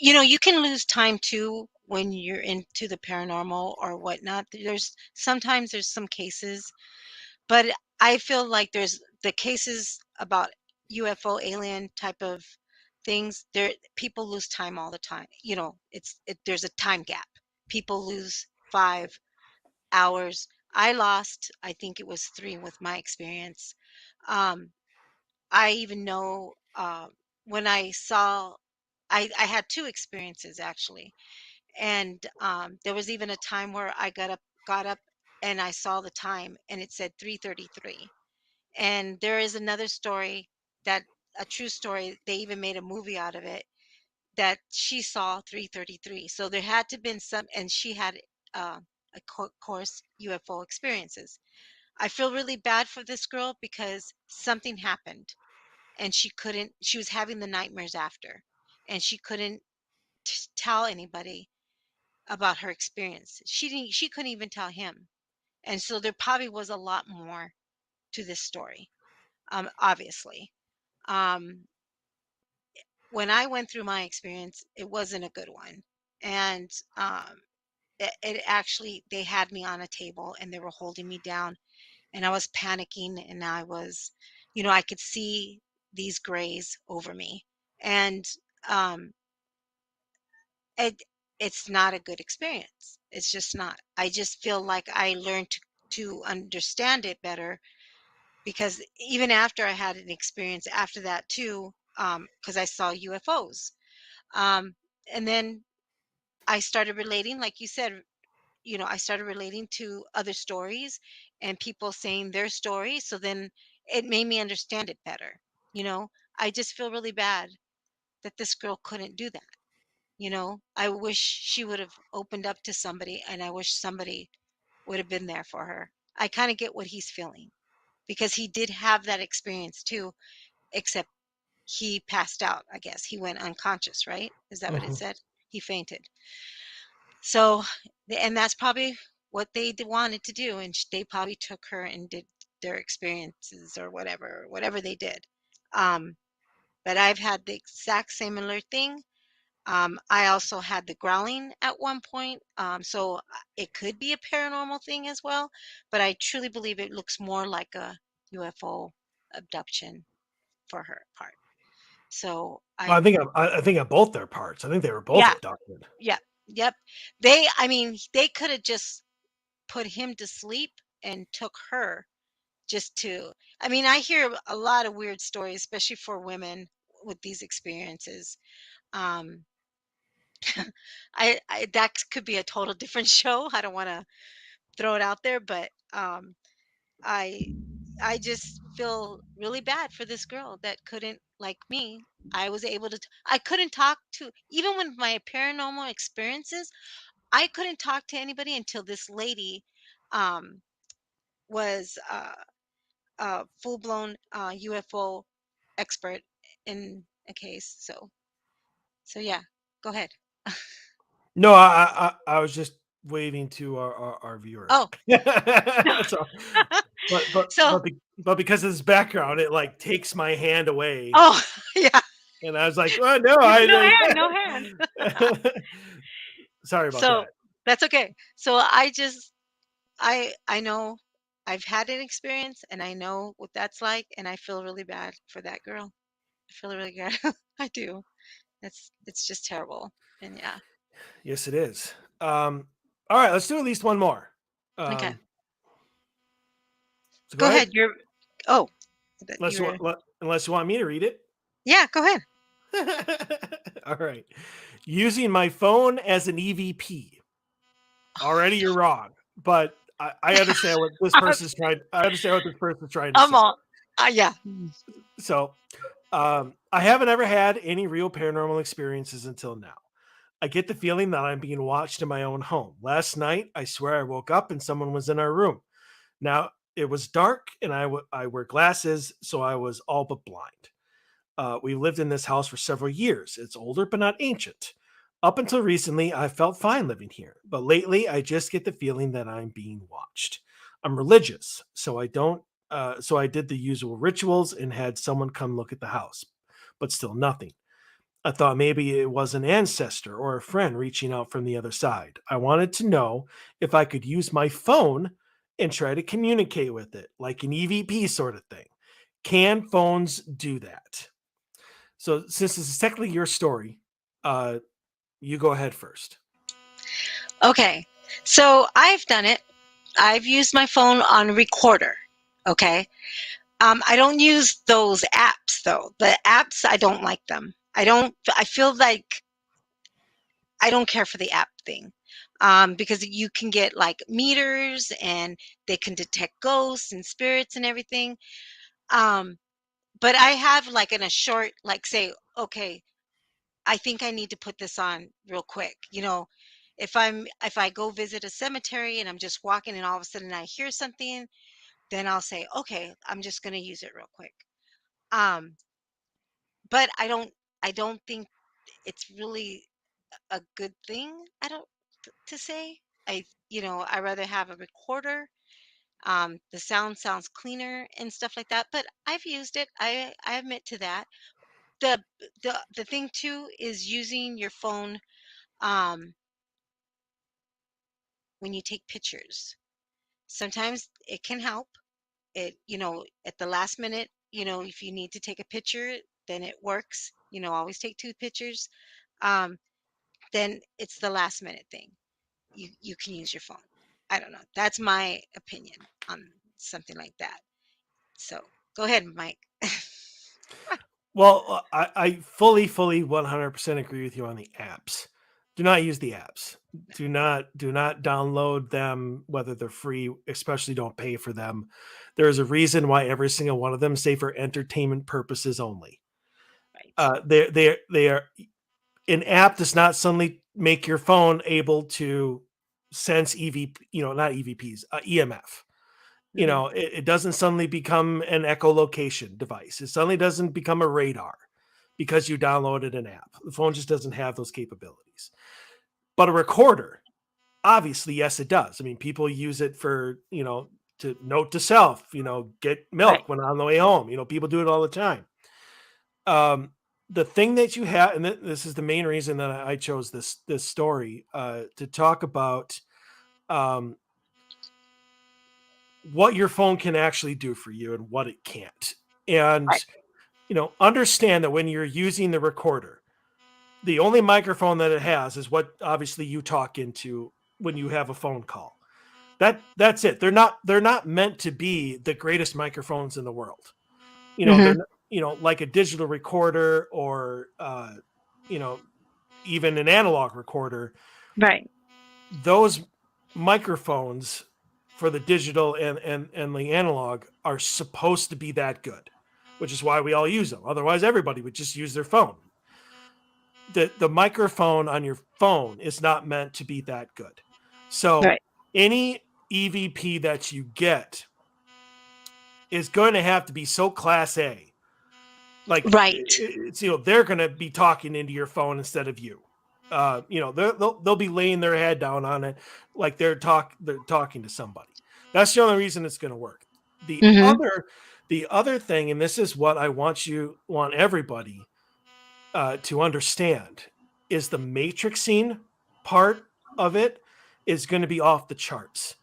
you can lose time too when you're into the paranormal or whatnot. Sometimes there's some cases, but I feel like there's the cases about UFO alien type of things. There, people lose time all the time. There's a time gap. People lose 5 hours. I lost, I think it was 3 with my experience. Um, I even know when I saw, I had 2 experiences actually, and there was even a time where I got up, and I saw the time, and it said 3:33. And there is another story that a true story. They even made a movie out of it that she saw 3:33. So there had to been some, and she had course UFO experiences. I feel really bad for this girl because something happened and she was having the nightmares after, and she couldn't tell anybody about her experience. She couldn't even tell him. And so there probably was a lot more to this story. Obviously. Um, when I went through my experience, it wasn't a good one. And it actually, they had me on a table and they were holding me down, and I was panicking, and I could see these grays over me. And um, it, it's not a good experience. It's just not. I just feel like I learned to understand it better, because even after I had an experience after that too, because I saw UFOs. Um, and then I started relating, like you said, I started relating to other stories and people saying their stories. So then it made me understand it better. You know, I just feel really bad that this girl couldn't do that. I wish she would have opened up to somebody, and I wish somebody would have been there for her. I kind of get what he's feeling, because he did have that experience too, except he passed out, I guess. He went unconscious, right? Is that what it mhm. said? he fainted. So, and that's probably what they wanted to do, and they probably took her and did their experiences or whatever they did. But I've had the exact similar thing. I also had the growling at one point, so it could be a paranormal thing as well. But I truly believe it looks more like a UFO abduction for her part. So Well, I think on both their parts. I think they were both yeah, abducted. yeah, yep. I mean, they could have just put him to sleep and took her just to. I mean, I hear a lot of weird stories, especially for women with these experiences. Um, I that could be a total different show. I don't want to throw it out there, but I I just feel really bad for this girl that couldn't, like me. I was able to. I couldn't talk to, even with my paranormal experiences. I couldn't talk to anybody until this lady um, was a full blown UFO expert in a case. So yeah, go ahead. No, I was just waving to our viewers. Oh, So, but so but because of this background, it like takes my hand away, oh yeah, and I was like, oh no, no hand. Sorry about So that. that's okay. So I know I've had an experience and I know what that's like, and I feel really bad for that girl. I feel really good. I do. It's just terrible. And yeah. Yes, it is. All right, let's do at least one more. Okay. So Go ahead. You're oh, Unless you were, unless you want me to read it. yeah, go ahead. All right. Using my phone as an EVP. Already you're wrong, but I understand what this person's trying. I understand what this person's trying to I'm say. all yeah. So, I haven't ever had any real paranormal experiences until now. I get the feeling that I'm being watched in my own home. Last night, I swear I woke up and someone was in our room. Now it was dark and I wear glasses, so I was all but blind. We lived in this house for several years. It's older, but not ancient. Up until recently, I felt fine living here, but lately I just get the feeling that I'm being watched. I'm religious, so I don't. So I did the usual rituals and had someone come look at the house, but still nothing. I thought maybe it was an ancestor or a friend reaching out from the other side. I wanted to know if I could use my phone and try to communicate with it, like an EVP sort of thing. Can phones do that? So, since this is technically your story, you go ahead first. Okay. So I've done it. I've used my phone on recorder. Okay. I don't use those apps though. The apps, I don't like them. I feel like I don't care for the app thing. Because you can get like meters and they can detect ghosts and spirits and everything. Um, but I have like in a short, like say, okay, I think I need to put this on real quick. If I go visit a cemetery and I'm just walking and all of a sudden I hear something, then I'll say, okay, I'm just going to use it real quick. Um, but I don't think it's really a good thing. I don't to say. I rather have a recorder. The sound sounds cleaner and stuff like that. But I've used it. I admit to that. The the thing too is using your phone um, when you take pictures. Sometimes it can help. At the last minute, if you need to take a picture, then it works. Always take two pictures. Um, then it's the last minute thing. You can use your phone. I don't know. That's my opinion on something like that. So go ahead, Mike. Well, I fully 100% agree with you on the apps. Do not use the apps. Do not download them, whether they're free, especially don't pay for them. There is a reason why every single one of them say for entertainment purposes only. Right. They are an app does not suddenly make your phone able to sense EVP, not EVPs, EMF. Mhm. It doesn't suddenly become an echolocation device. It suddenly doesn't become a radar because you downloaded an app. The phone just doesn't have those capabilities. But a recorder, obviously, yes, it does. I mean, people use it for, to note to self, get milk Right. when on the way home. People do it all the time. The thing that you have, and this is the main reason that I chose this story to talk about what your phone can actually do for you and what it can't. And, Right. Understand that when you're using the recorder, the only microphone that it has is what obviously you talk into when you have a phone call. That's it. They're not meant to be the greatest microphones in the world. They're like a digital recorder or even an analog recorder. Right. Those microphones for the digital and the analog are supposed to be that good, which is why we all use them. Otherwise, everybody would just use their phone. The microphone on your phone is not meant to be that good. So Right. any EVP that you get is going to have to be so class A. Like, Right. it's, they're going to be talking into your phone instead of you. They'll be laying their head down on it like they're talking to somebody. That's the only reason it's going to work. The other thing, and this is what I want everybody to understand, is the matrixing part of it is going to be off the charts.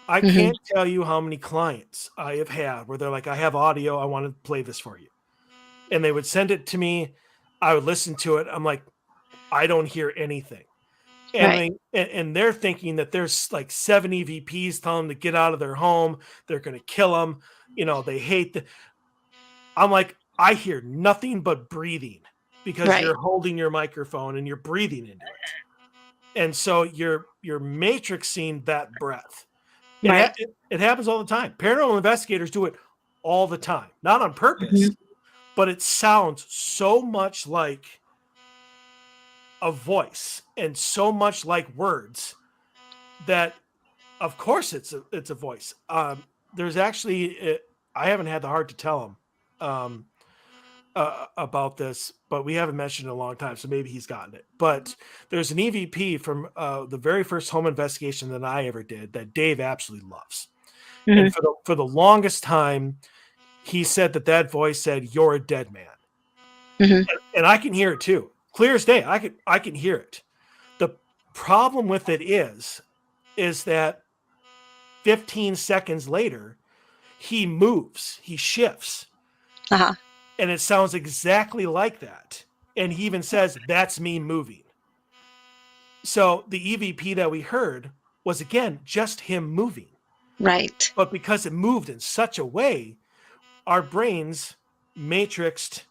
I can't tell you how many clients I have had where they're like, I have audio, I want to play this for you. And they would send it to me. I would listen to it. I'm like, I don't hear anything. And and they're thinking that there's like 7 EVPs telling them to get out of their home. They're going to kill them. They hate I'm like, I hear nothing but breathing because you're holding your microphone and you're breathing into it. And so you're matrixing that breath. It happens all the time. Paranormal investigators do it all the time, not on purpose, but it sounds so much like a voice and so much like words that, of course, it's a voice. There's actually, I haven't had the heart to tell him about this, but we haven't mentioned it in a long time, so maybe he's gotten it. But there's an EVP from the very first home investigation that I ever did that Dave absolutely loves. And for the longest time, he said that voice said, "You're a dead man." And I can hear it too. Clear as day. I can hear it. The problem with it is that 15 seconds later, he moves, he shifts. And it sounds exactly like that. And he even says, "That's me moving." So the EVP that we heard was, again, just him moving. Right. But because it moved in such a way, our brains matrixed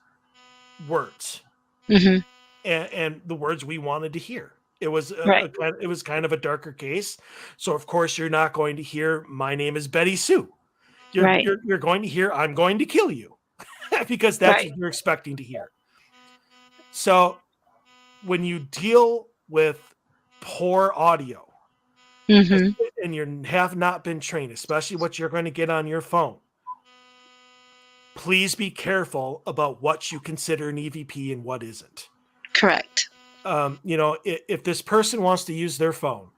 words. And the words we wanted to hear. It was it was kind of a darker case. So, of course, you're not going to hear, "My name is Betty Sue." You're going to hear, "I'm going to kill you," because that's what you're expecting to hear. So when you deal with poor audio and you have not been trained, especially what you're going to get on your phone, please be careful about what you consider an EVP and what isn't. Correct. If this person wants to use their phone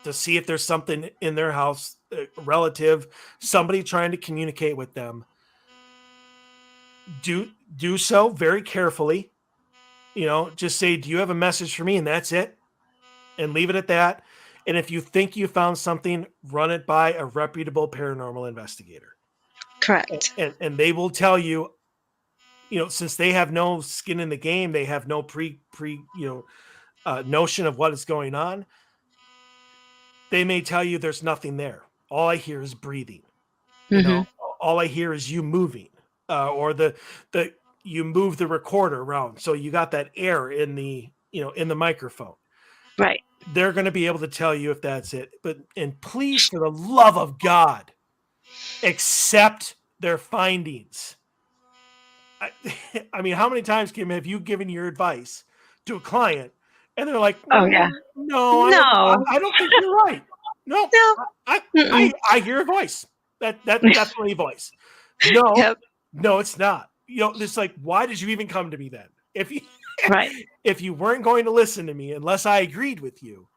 to see if there's something in their house, a relative, somebody trying to communicate with them, do so very carefully. Just say, "Do you have a message for me?" And that's it. And leave it at that. And if you think you found something, run it by a reputable paranormal investigator. Correct. And they will tell you, since they have no skin in the game, they have no notion of what is going on. They may tell you there's nothing there. All I hear is breathing. All I hear is you moving, or you move the recorder around, so you got that air in the microphone. Right. They're going to be able to tell you if that's it. And please, for the love of God, accept their findings. I mean, how many times, Kim, have you given your advice to a client and they're like, "Oh yeah, no, I don't think you're right. No, I hear a voice. That's definitely a voice. No, no, it's not. this like, why did you even come to me then? If you Right. if you weren't going to listen to me unless I agreed with you,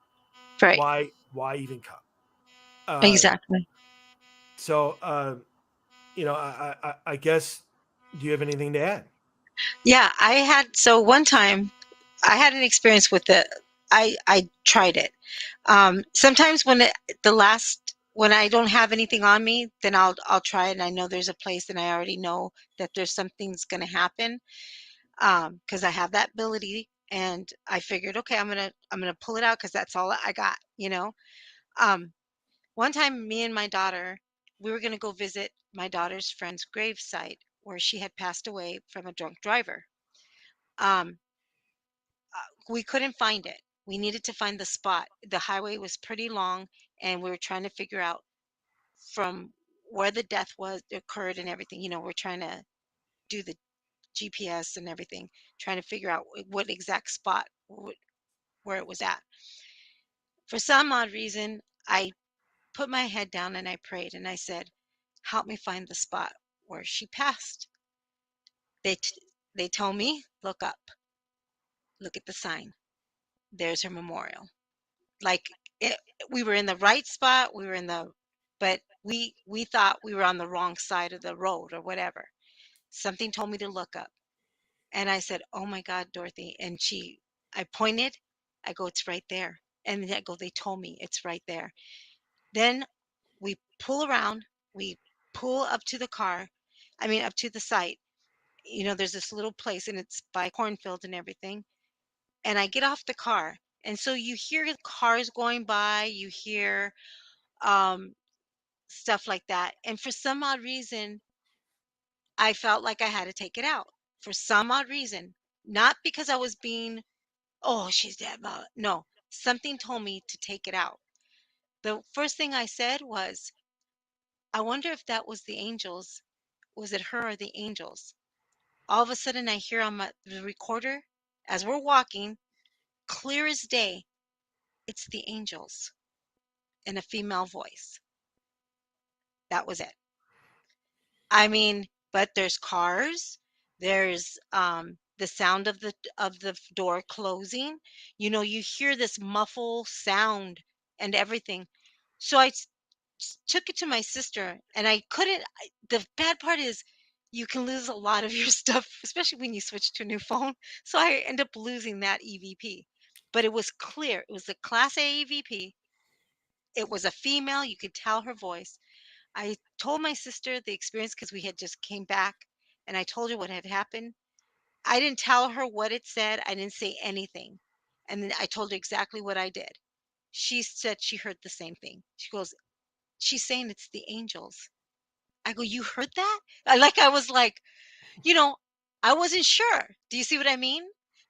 Right. why even come? Exactly. So, I guess, do you have anything to add? Yeah, so one time I had an experience with I tried it. Sometimes when when I don't have anything on me, then I'll try it, and I know there's a place and I already know that there's something's going to happen. Because I have that ability, and I figured, okay, I'm gonna pull it out because that's all I got, One time, me and my daughter, we were gonna go visit my daughter's friend's gravesite where she had passed away from a drunk driver. Um, we couldn't find it. We needed to find the spot. The highway was pretty long, and we were trying to figure out from where the death was occurred and everything. We're trying to do the GPS and everything, trying to figure out what exact spot where it was at. For some odd reason, I put my head down and I prayed and I said, "Help me find the spot where she passed." They they told me, "Look up, look at the sign. There's her memorial." Like it, we were in the right spot. But we thought we were on the wrong side of the road or whatever. Something told me to look up, and I said, "Oh my God, Dorothy!" And I pointed. I go, "It's right there." And I go, "They told me it's right there." Then we pull around, we pull up to the up to the site. There's this little place and it's by cornfield and everything. And I get off the car. And so you hear cars going by, you hear um, stuff like that. And for some odd reason, I felt like I had to take it out. For some odd reason. Not because I was being, "Oh, she's dead." No, something told me to take it out. The first thing I said was, "I wonder if that was the angels. Was it her or the angels?" All of a sudden, I hear on the recorder, as we're walking, clear as day, it's the angels in a female voice. That was it. I mean, but there's cars, there's the sound of the door closing. You hear this muffle sound and everything. So took it to my sister, and I couldn't. The bad part is you can lose a lot of your stuff, especially when you switch to a new phone. So I end up losing that EVP. But it was clear. It was a Class A EVP. It was a female. You could tell her voice. I told my sister the experience because we had just came back, and I told her what had happened. I didn't tell her what it said. I didn't say anything. And then I told her exactly what I did. She said she heard the same thing. She goes, "She's saying it's the angels." I go, "You heard that?" I was like, you know, I wasn't sure. Do you see what I mean?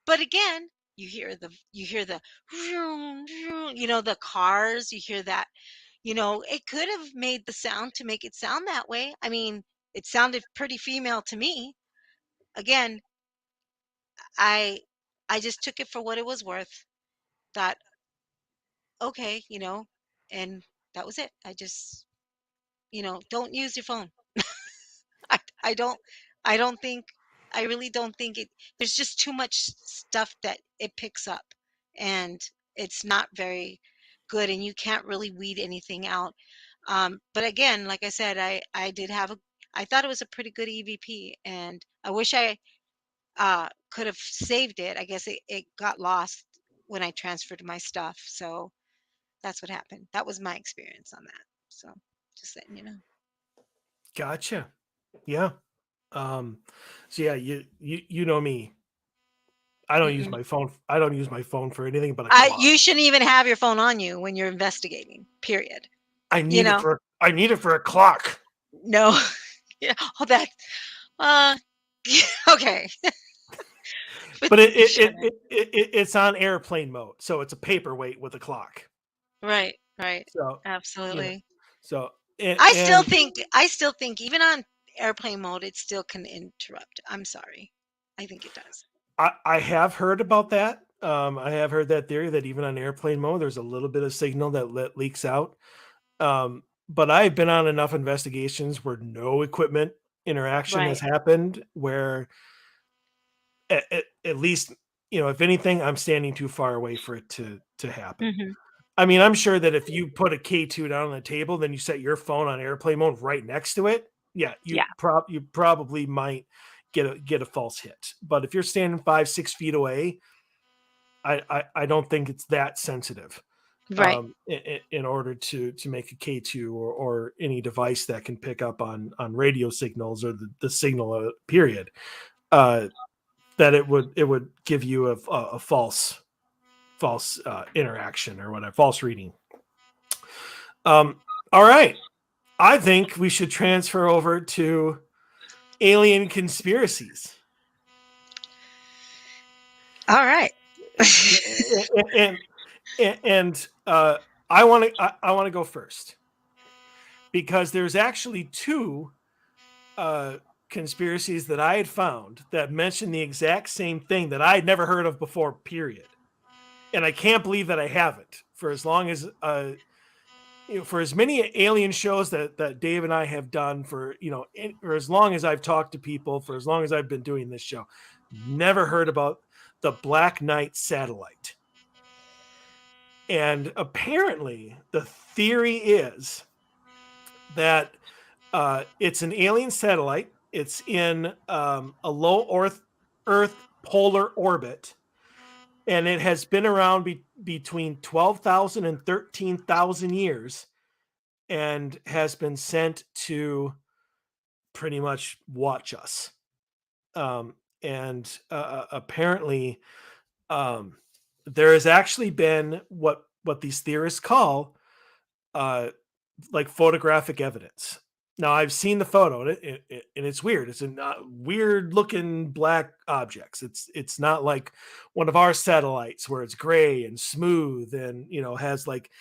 But again, you hear the vroom, vroom, the cars, you hear that, it could have made the sound to make it sound that way. I mean, it sounded pretty female to me. Again, I I just took it for what it was worth. Thought, okay, and that was it. I just, don't use your phone. I, I don't I don't think I really don't think there's just too much stuff that it picks up, and it's not very good, and you can't really weed anything out. But again, like I said, I thought it was a pretty good EVP, and I wish I could have saved it. I guess it got lost when I transferred my stuff. So that's what happened. That was my experience on that. So just letting you know. Gotcha. Yeah. Um, so yeah, you know me. I don't use Mm-mm. my phone. I don't use my phone for anything but a clock. You shouldn't even have your phone on you when you're investigating. Period. I You need it know? for a clock. No. Yeah. Oh, that. Uh. Okay. But But you shouldn't. it's on airplane mode, so it's a paperweight with a clock. Right. Right. So Absolutely. so I still and think. I still think even on airplane mode, it still can interrupt. I'm sorry. I think it does. I have heard about that. I have heard that theory that even on airplane mode, there's a little bit of signal that leaks out. But I've been on enough investigations where no equipment interaction has Right. happened where at least, if anything, I'm standing too far away for it to happen. Hmm. I mean, I'm sure that if you put a K2 down on the table, then you set your phone on airplane mode right next to it. Yeah, Yeah. you probably might get a false hit. But if you're standing 5-6 feet away, I don't think it's that sensitive. Right. In order to make a K2 or any device that can pick up on radio signals or the signal period, that it would give you a false interaction or whatever, false reading. All right, I think we should transfer over to alien conspiracies. All right. and I want to go first because there's actually two conspiracies that I had found that mention the exact same thing that I had never heard of before, period. And I can't believe that I haven't for as long as for as many alien shows that Dave and I have done for as long as I've talked to people, for as long as I've been doing this show, never heard about the Black Knight satellite. And apparently the theory is that it's an alien satellite. It's in a low Earth polar orbit, and it has been around between 12,000 and 13,000 years, and has been sent to pretty much watch us. And apparently, there has actually been what these theorists call like photographic evidence. Now I've seen the photo and it's weird. It's a weird looking black objects. It's not like one of our satellites where it's gray and smooth and has like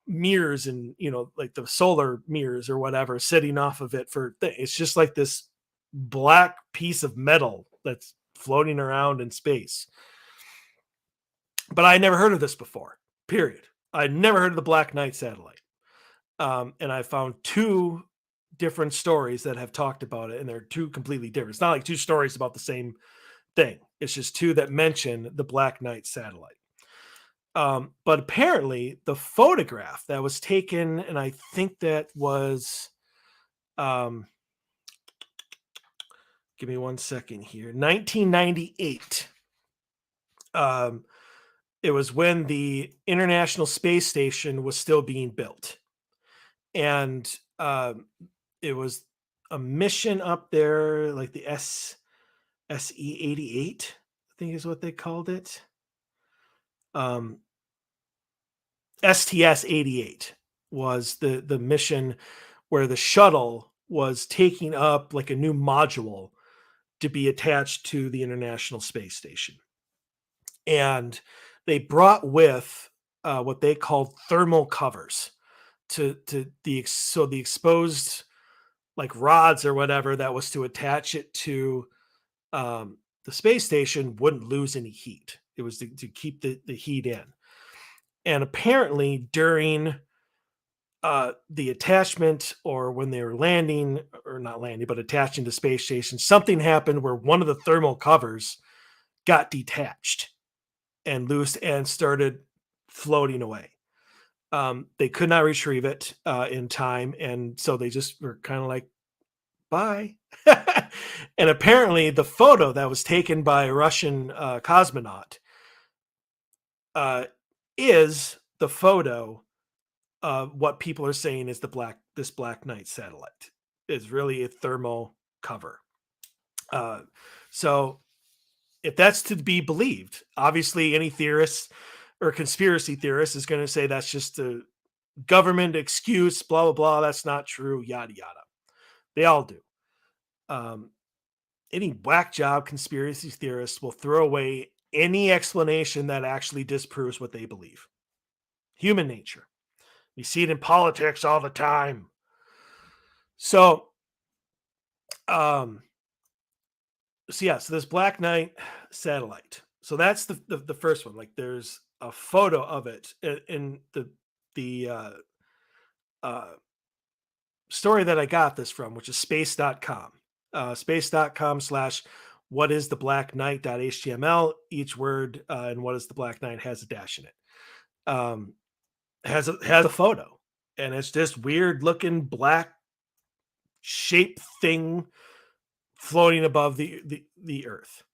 mirrors and like the solar mirrors or whatever sitting off of it it's just like this black piece of metal that's floating around in space. But I never heard of this before, period. I never heard of the Black Knight satellite. And I found two different stories that have talked about it, and they're two completely different. It's not like two stories about the same thing. It's just two that mention the Black Knight satellite. But apparently the photograph that was taken, and I think that was, give me 1 second here, 1998. It was when the International Space Station was still being built. And it was a mission up there, like the SE-88, I think is what they called it. STS-88 was the mission where the shuttle was taking up like a new module to be attached to the International Space Station. And they brought with what they called thermal covers to the exposed like rods or whatever that was to attach it to the space station wouldn't lose any heat. It was to keep the heat in. And apparently during the attachment, or when they were landing, or not landing, but attaching to space station, something happened where one of the thermal covers got detached and loose and started floating away. They could not retrieve it in time, and so they just were kind of like, bye. And apparently the photo that was taken by a Russian cosmonaut is the photo of what people are saying is this Black Knight satellite. Is really a thermal cover. So if that's to be believed, obviously any theorist or conspiracy theorist is going to say that's just a government excuse, blah, blah, blah. That's not true, yada, yada. They all do. Any whack job conspiracy theorists will throw away any explanation that actually disproves what they believe. Human nature. We see it in politics all the time. So, so this Black Knight satellite. So that's the first one. Like there's a photo of it in the story that I got this from, which is space.com. space.com/whatistheblacknight.html. Each word in What is the Black Knight has a dash in it. Has a photo, and it's this weird looking black shape thing floating above the earth.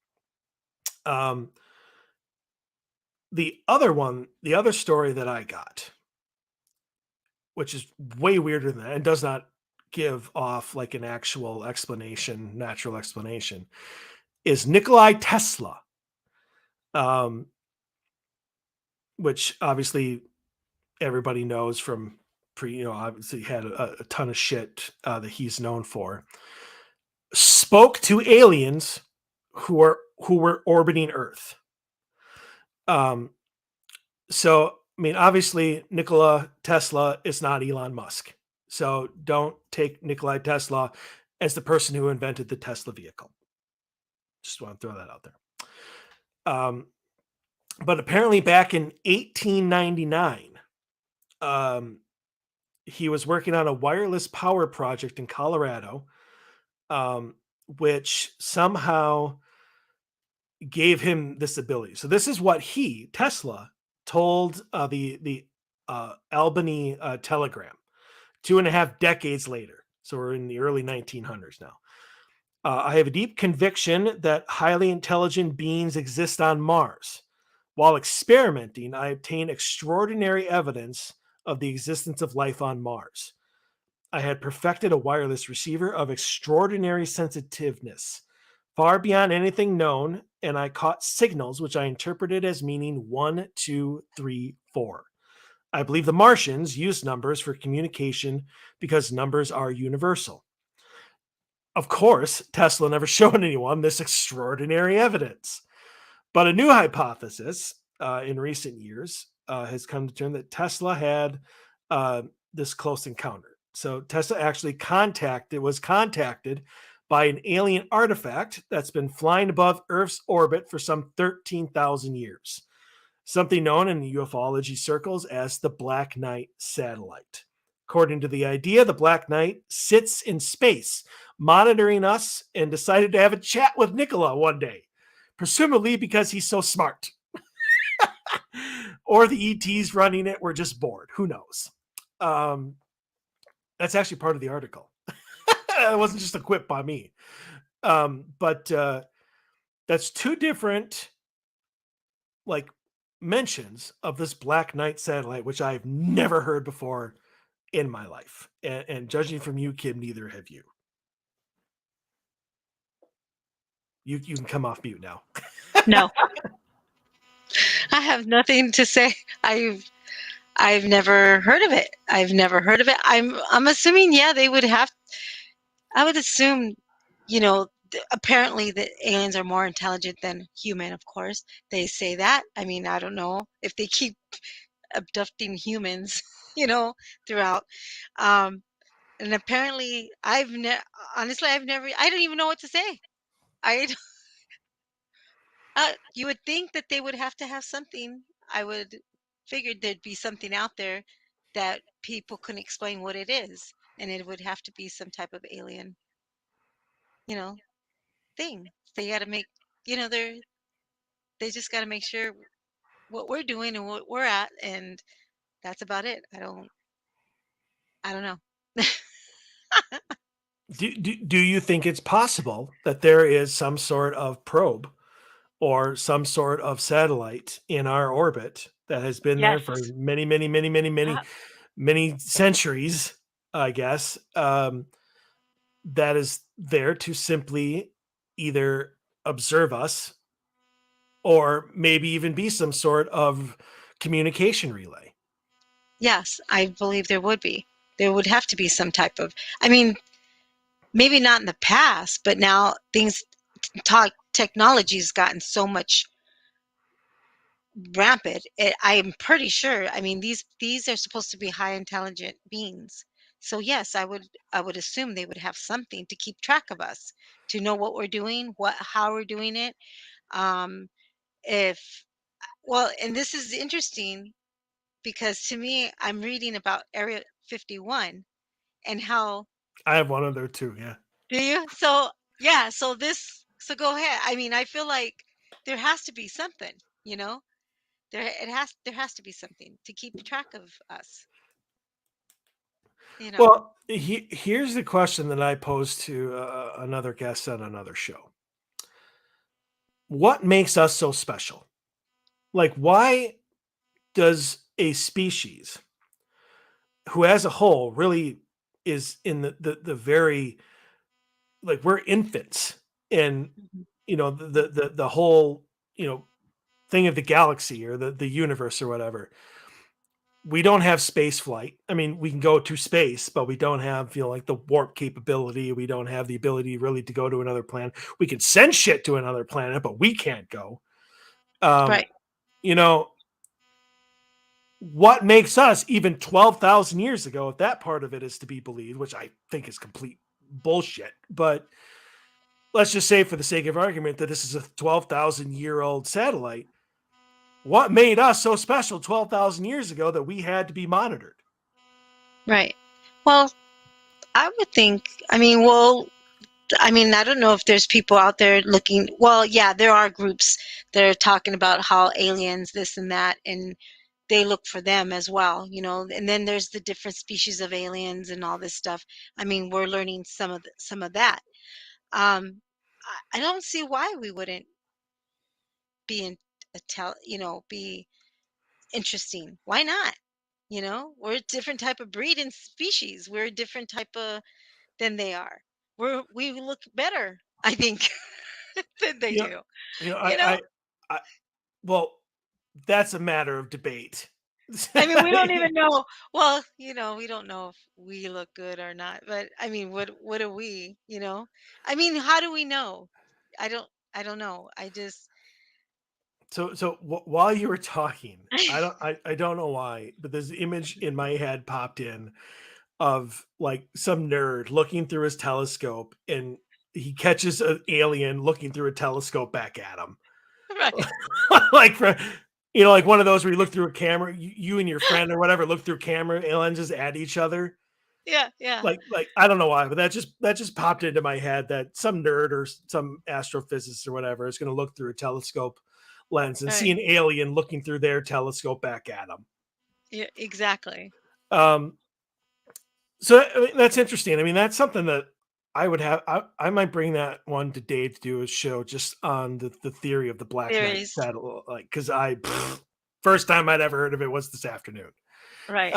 The other story that I got, which is way weirder than that and does not give off like an actual explanation, natural explanation, is Nikolai Tesla, which obviously everybody knows from obviously had a ton of shit that he's known for, spoke to aliens who were orbiting Earth. So, I mean, obviously, Nikola Tesla is not Elon Musk. So don't take Nikolai Tesla as the person who invented the Tesla vehicle. Just want to throw that out there. But apparently back in 1899, he was working on a wireless power project in Colorado, which somehow gave him this ability. So this is what Tesla, told the Albany Telegram 2.5 decades later. So we're in the early 1900s now. I have a deep conviction that highly intelligent beings exist on Mars. While experimenting, I obtained extraordinary evidence of the existence of life on Mars. I had perfected a wireless receiver of extraordinary sensitiveness, far beyond anything known, and I caught signals which I interpreted as meaning 1, 2, 3, 4. I believe the Martians use numbers for communication because numbers are universal. Of course, Tesla never showed anyone this extraordinary evidence. But a new hypothesis in recent years has come to term that Tesla had this close encounter. So Tesla actually was contacted by an alien artifact that's been flying above Earth's orbit for some 13,000 years, something known in ufology circles as the Black Knight satellite. According to the idea, the Black Knight sits in space, monitoring us, and decided to have a chat with Nikola one day, presumably because he's so smart. Or the ETs running it were just bored. Who knows? That's actually part of the article. It wasn't just a quip by me. But that's two different mentions of this Black Knight satellite, which I've never heard before in my life. And judging from you, Kim, neither have you. You can come off mute now. No. I have nothing to say. I've never heard of it. I'm assuming, they would have. I would assume, apparently the aliens are more intelligent than human. Of course, they say that. I mean, I don't know if they keep abducting humans, throughout. And apparently, honestly, I don't even know what to say. You would think that they would have to have something. I would figured there'd be something out there that people couldn't explain what it is, and it would have to be some type of alien, thing. They got to make, they just got to make sure what we're doing and what we're at, and that's about it. I don't know. Do you think it's possible that there is some sort of probe or some sort of satellite in our orbit that has been there for many, many, many, many, many, many centuries, I guess, that is there to simply either observe us or maybe even be some sort of communication relay? Yes, I believe there would be. There would have to be some type of, maybe not in the past, but now technology's gotten so much rampant. I am pretty sure. These are supposed to be high intelligent beings. So yes, I would assume they would have something to keep track of us, to know what we're doing, how we're doing it. And this is interesting because to me, I'm reading about Area 51 and how. I have one of there too. Yeah. Do you? So Yeah, so go ahead. I mean, I feel like there has to be something, you know? There has to be something to keep track of us, you know? Well, here's the question that I posed to another guest on another show. What makes us so special? Like, why does a species who as a whole really is in the very, like, we're infants in, Mhm. the whole, thing of the galaxy or the universe or whatever. We don't have space flight. I mean, we can go to space, but we don't have, like, the warp capability. We don't have the ability really to go to another planet. We can send shit to another planet, but we can't go. Um, Right. you know, what makes us, even 12,000 years ago, if that part of it is to be believed, which I think is complete bullshit, but let's just say for the sake of argument that this is a 12,000-year-old satellite. What made us so special 12,000 years ago that we had to be monitored? Right. Well, I would think, I don't know if there's people out there looking. Well, yeah, there are groups that are talking about how aliens, this and that, and they look for them as well, and then there's the different species of aliens and all this stuff. I mean, we're learning some of that. I don't see why we wouldn't be in be interesting. Why not? We're a different type of breed and species. We're a different type of than they are. We look better, I think, than they You know, do. you know, You know, I well, that's a matter of debate. I mean, we don't even know. Well, we don't know if we look good or not. But I mean, what are we? I mean, how do we know? I don't. I don't know. I just. While you were talking, I don't know why, but this image in my head popped in of, like, some nerd looking through his telescope, and he catches an alien looking through a telescope back at him. Right. Like, like one of those where you look through a camera, you and your friend or whatever look through camera lenses at each other. Yeah. Yeah. Like I don't know why, but that just popped into my head that some nerd or some astrophysicist or whatever is going to look through a telescope lens and Right. see an alien looking through their telescope back at them. Yeah. Exactly. Um, so I mean, that's interesting. I mean, that's something that I would have. I might bring that one to Dave to do a show just on the theory of the Black Knight Theories. satellite. Like, because first time I'd ever heard of it was this afternoon. Right.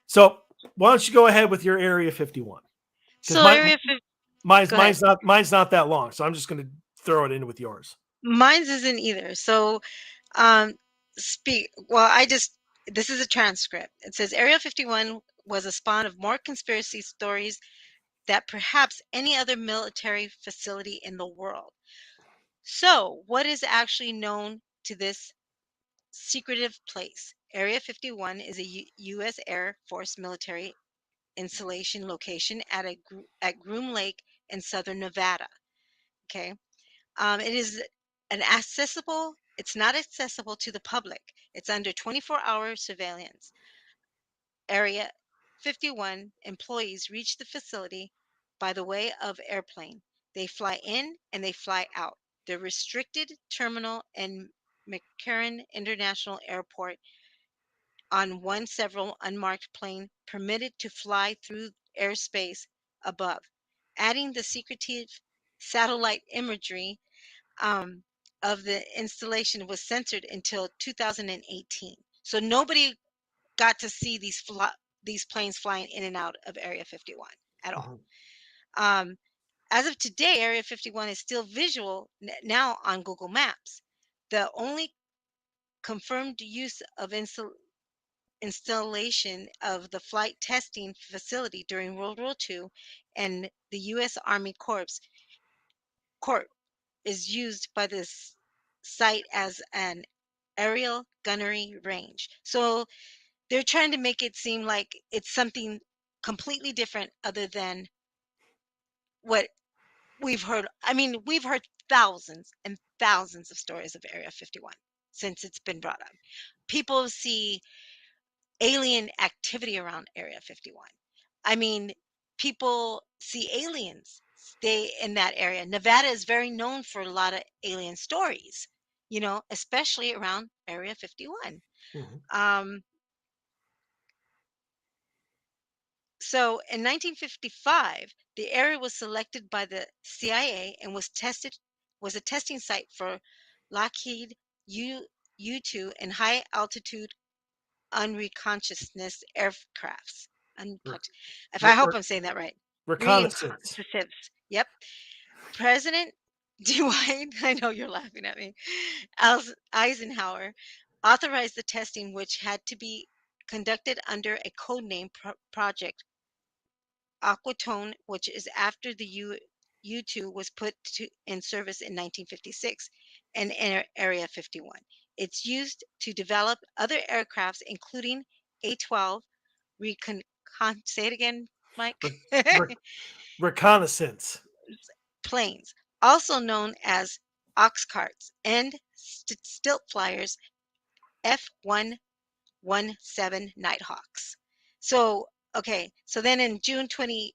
So why don't you go ahead with your Area 51? Because So Area 50. Go ahead. mine's not that long, so I'm just going to throw it in with yours. Mine's isn't either. So, um, Well, this is a transcript. It says Area 51 was a spawn of more conspiracy stories that perhaps any other military facility in the world. So, what is actually known to this secretive place? Area 51 is a U.S. Air Force military installation location at Groom Lake in southern Nevada. Okay. It is it's not accessible to the public. It's under 24-hour surveillance. Area 51 employees reach the facility by the way of airplane. They fly in and they fly out. The restricted terminal and McCarran International Airport on one several unmarked plane permitted to fly through airspace above. Adding the secretive satellite imagery um, of the installation was censored until 2018. So nobody got to see these planes flying in and out of Area 51 at all. Um, as of today, Area 51 is still visual now on Google Maps. The only confirmed use of installation of the flight testing facility during World War II and the U.S. Army Corps is used by this site as an aerial gunnery range. So they're trying to make it seem like it's something completely different other than what we've heard. I mean, we've heard thousands and thousands of stories of Area 51 since it's been brought up. People see alien activity around Area 51. I mean, people see aliens stay in that area. Nevada is very known for a lot of alien stories, especially around Area 51. Mhm. So in 1955, the area was selected by the CIA and was a testing site for Lockheed U-2 and high altitude unreconnaissance aircrafts. Re- If I re- hope re- I'm saying that right. Reconnaissance. Yep. President Dwight, I know you're laughing at me. Eisenhower authorized the testing, which had to be conducted under a code name Project Aquatone, which is after the U-2 was put in service in 1956 and Area 51. It's used to develop other aircrafts, including A-12 say it again, Mike. Re- Reconnaissance. Planes, also known as ox carts and stilt flyers, F-117 Nighthawks. So, okay, so then in June 25th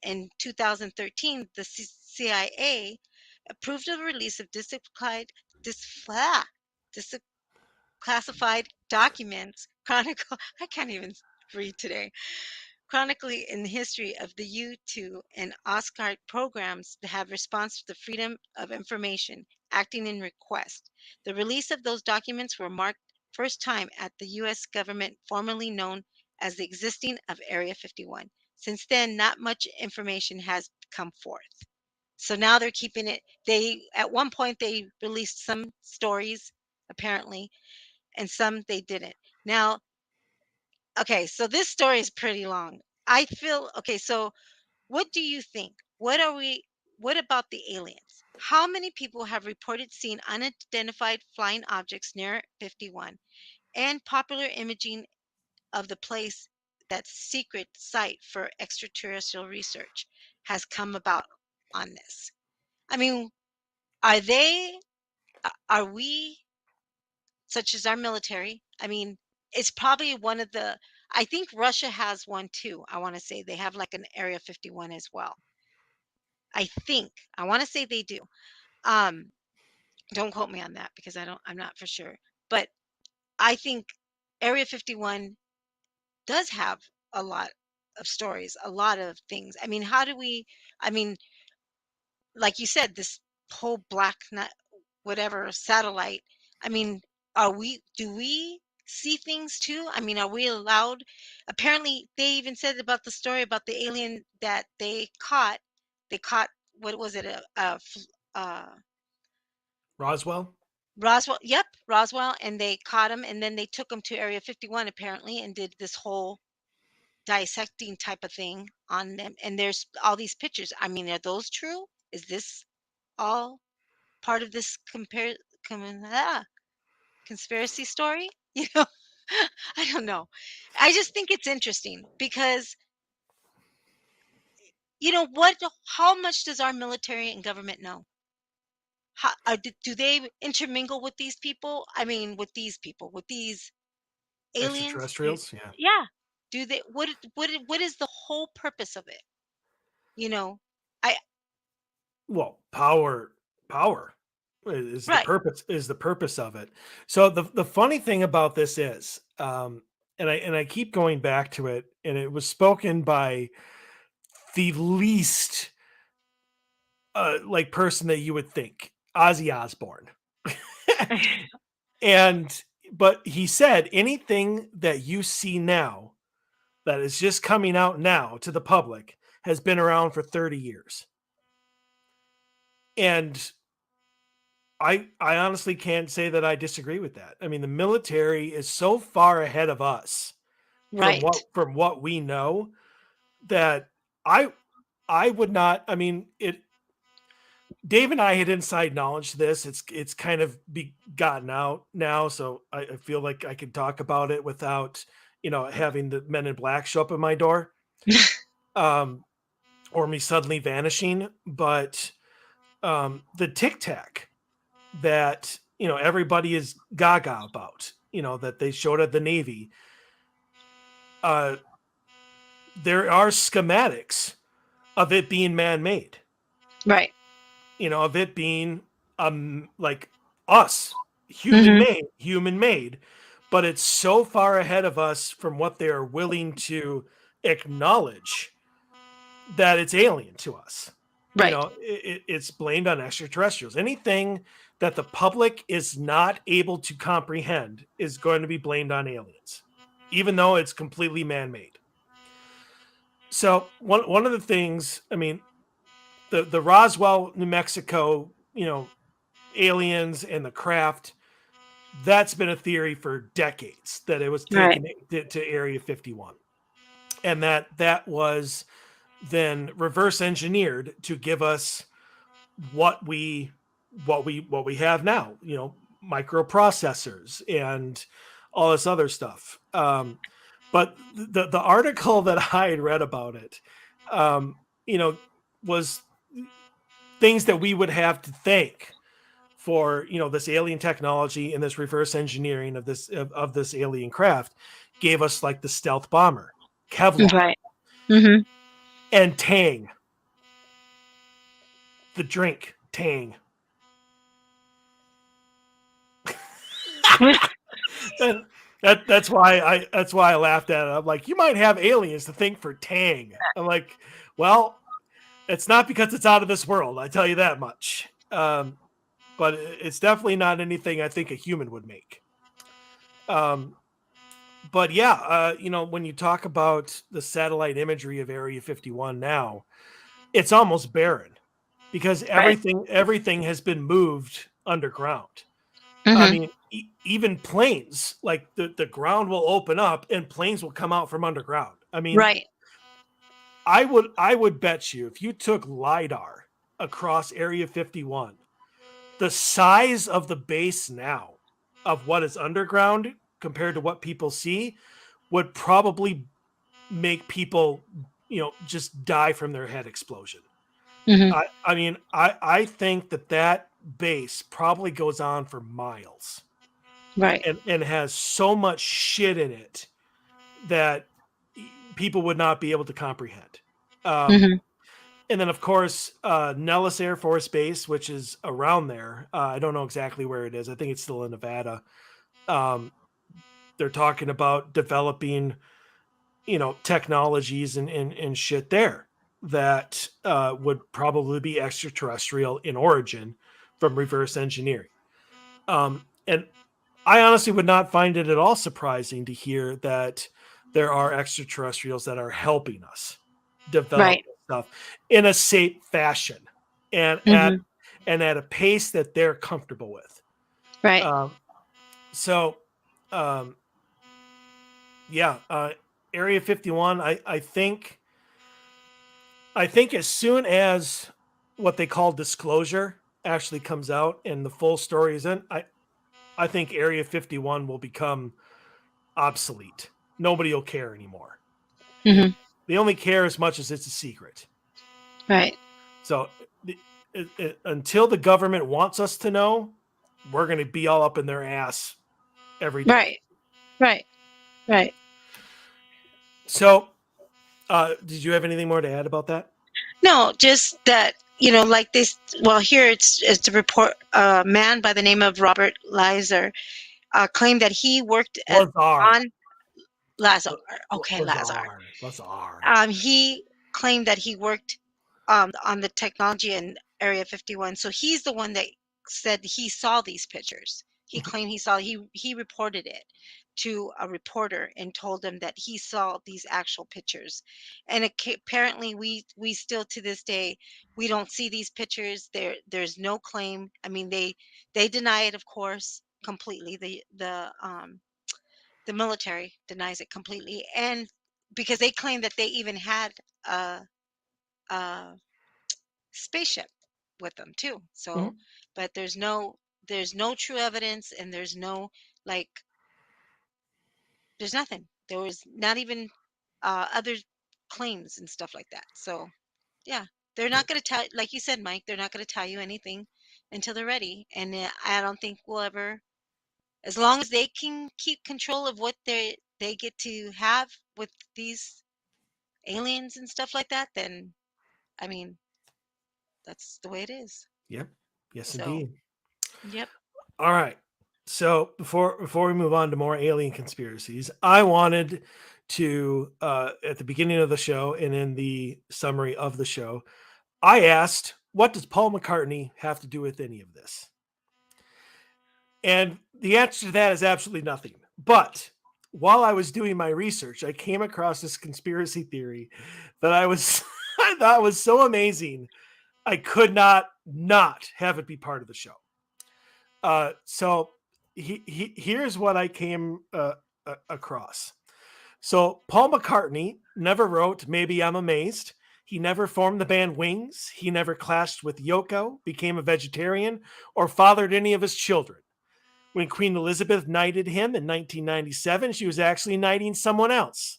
in 2013, the CIA approved the release of classified documents chronicle. I can't even read today. Chronically in the history of the U-2 and OSCAR programs that have response to the Freedom of Information acting in request. The release of those documents were marked first time at the U.S. government formerly known as the existing of Area 51. Since then, not much information has come forth. So now they're keeping it. At one point they released some stories, apparently, and some they didn't. Now, okay, so this story is pretty long. I feel okay, so what do you think? What about the aliens? How many people have reported seeing unidentified flying objects near 51 and popular imaging of the place that secret site for extraterrestrial research has come about on this? I mean, are they are we such as our military? I mean, it's probably one of the I think Russia has one too. I want to say they have like an Area 51 as well. I want to say they do. Um, don't quote me on that because I'm not for sure. But I think Area 51 does have a lot of stories, a lot of things. I mean, I mean, like you said, this whole black nut, whatever satellite. I mean, do we see things too? I mean, are we allowed? Apparently, they even said about the story about the alien that they caught. They caught, what was it? Uh, Roswell. Roswell. Yep, Roswell. And they caught him and then they took him to Area 51 apparently and did this whole dissecting type of thing on them. And there's all these pictures. I mean, are those true? Is this all part of this conspiracy story? You know, I don't know. I just think it's interesting because, how much does our military and government know? Do they intermingle with these people? I mean, with these aliens? Extraterrestrials. Yeah. Yeah. Do they, what is the whole purpose of it? You know, I, Well, power is right. the purpose of it. So the funny thing about this is, and I keep going back to it, and it was spoken by the least like person that you would think, Ozzy Osbourne. And but he said anything that you see now that is just coming out now to the public has been around for 30 years. And I honestly can't say that I disagree with that. I mean, the military is so far ahead of us Right. from what we know that I would not. I mean, Dave and I had inside knowledge to this. It's kind of gotten out now, so I feel like I can talk about it without having the Men in Black show up at my door, or me suddenly vanishing. But the Tic Tac that everybody is gaga about, that they showed at the Navy. There are schematics of it being man-made, Right. of it being like us, Hmm. human made, but it's so far ahead of us from what they are willing to acknowledge that it's alien to us. Right. It's blamed on extraterrestrials. Anything that the public is not able to comprehend is going to be blamed on aliens, even though it's completely man-made. So one of the things, I mean, the Roswell, New Mexico, aliens and the craft, that's been a theory for decades that it was Right. taken to Area 51, and that was then reverse engineered to give us what we have now, microprocessors and all this other stuff. But the article that I had read about it, was things that we would have to thank for this alien technology and this reverse engineering of this alien craft gave us, like, the stealth bomber, Kevlar, Right. Hmm. and Tang, the drink Tang. And that's why I laughed at it. I'm like, you might have aliens to thank for Tang. I'm like, well, it's not because it's out of this world, I tell you that much. But it's definitely not anything I think a human would make. But yeah, when you talk about the satellite imagery of Area 51 now, it's almost barren because Right. everything has been moved underground. I Hmm. mean, even planes, like the ground will open up and planes will come out from underground. I mean, Right. I would bet you if you took LiDAR across Area 51, the size of the base now of what is underground compared to what people see would probably make people, just die from their head explosion. Hmm. I mean, I think that base probably goes on for miles Right. and has so much shit in it that people would not be able to comprehend. Um, Hmm. and then, of course, Nellis Air Force Base, which is around there. I don't know exactly where it is. I think it's still in Nevada. Um, they're talking about developing, technologies and shit there that would probably be extraterrestrial in origin from reverse engineering. And I honestly would not find it at all surprising to hear that there are extraterrestrials that are helping us develop Right. stuff in a safe fashion and Hmm. at a pace that they're comfortable with. Right. Um, so, um, yeah, Area 51. I think as soon as what they call disclosure actually comes out and the full story is in, I think Area 51 will become obsolete. Nobody will care anymore. Hmm. They only care as much as it's a secret. Right. So until the government wants us to know, we're going to be all up in their ass every day. Right. Right. Right. So, did you have anything more to add about that? No, just that, like this. Well, here it's a report. A man by the name of Robert Leiser claimed that he worked Lazar. on Lazar. Okay, Lazar. Lazar. He claimed that he worked on the technology in Area 51. So he's the one that said he saw these pictures. He claimed he reported it to a reporter and told him that he saw these actual pictures. And apparently we still to this day we don't see these pictures. There's no claim. I mean they deny it, of course, completely. The military denies it completely, and because they claim that they even had a, a spaceship with them too. So, Mhm. but there's no true evidence, and there's no like there's nothing. There was not even other claims and stuff like that. So yeah, they're not going to tell, like you said, Mike. They're not going to tell you anything until they're ready, and I don't think we'll ever, as long as they can keep control of what they get to have with these aliens and stuff like that, then I mean, that's the way it is. Yep. Yes, So, indeed. yep. All right. So before we move on to more alien conspiracies, I wanted to at the beginning of the show and in the summary of the show, I asked, what does Paul McCartney have to do with any of this? And the answer to that is absolutely nothing. But while I was doing my research, I came across this conspiracy theory that I thought was so amazing. I could not have it be part of the show. So here's what I came across. So Paul McCartney never wrote Maybe I'm Amazed. He never formed the band Wings. He never clashed with Yoko, became a vegetarian, or fathered any of his children. When Queen Elizabeth knighted him in 1997, she was actually knighting someone else.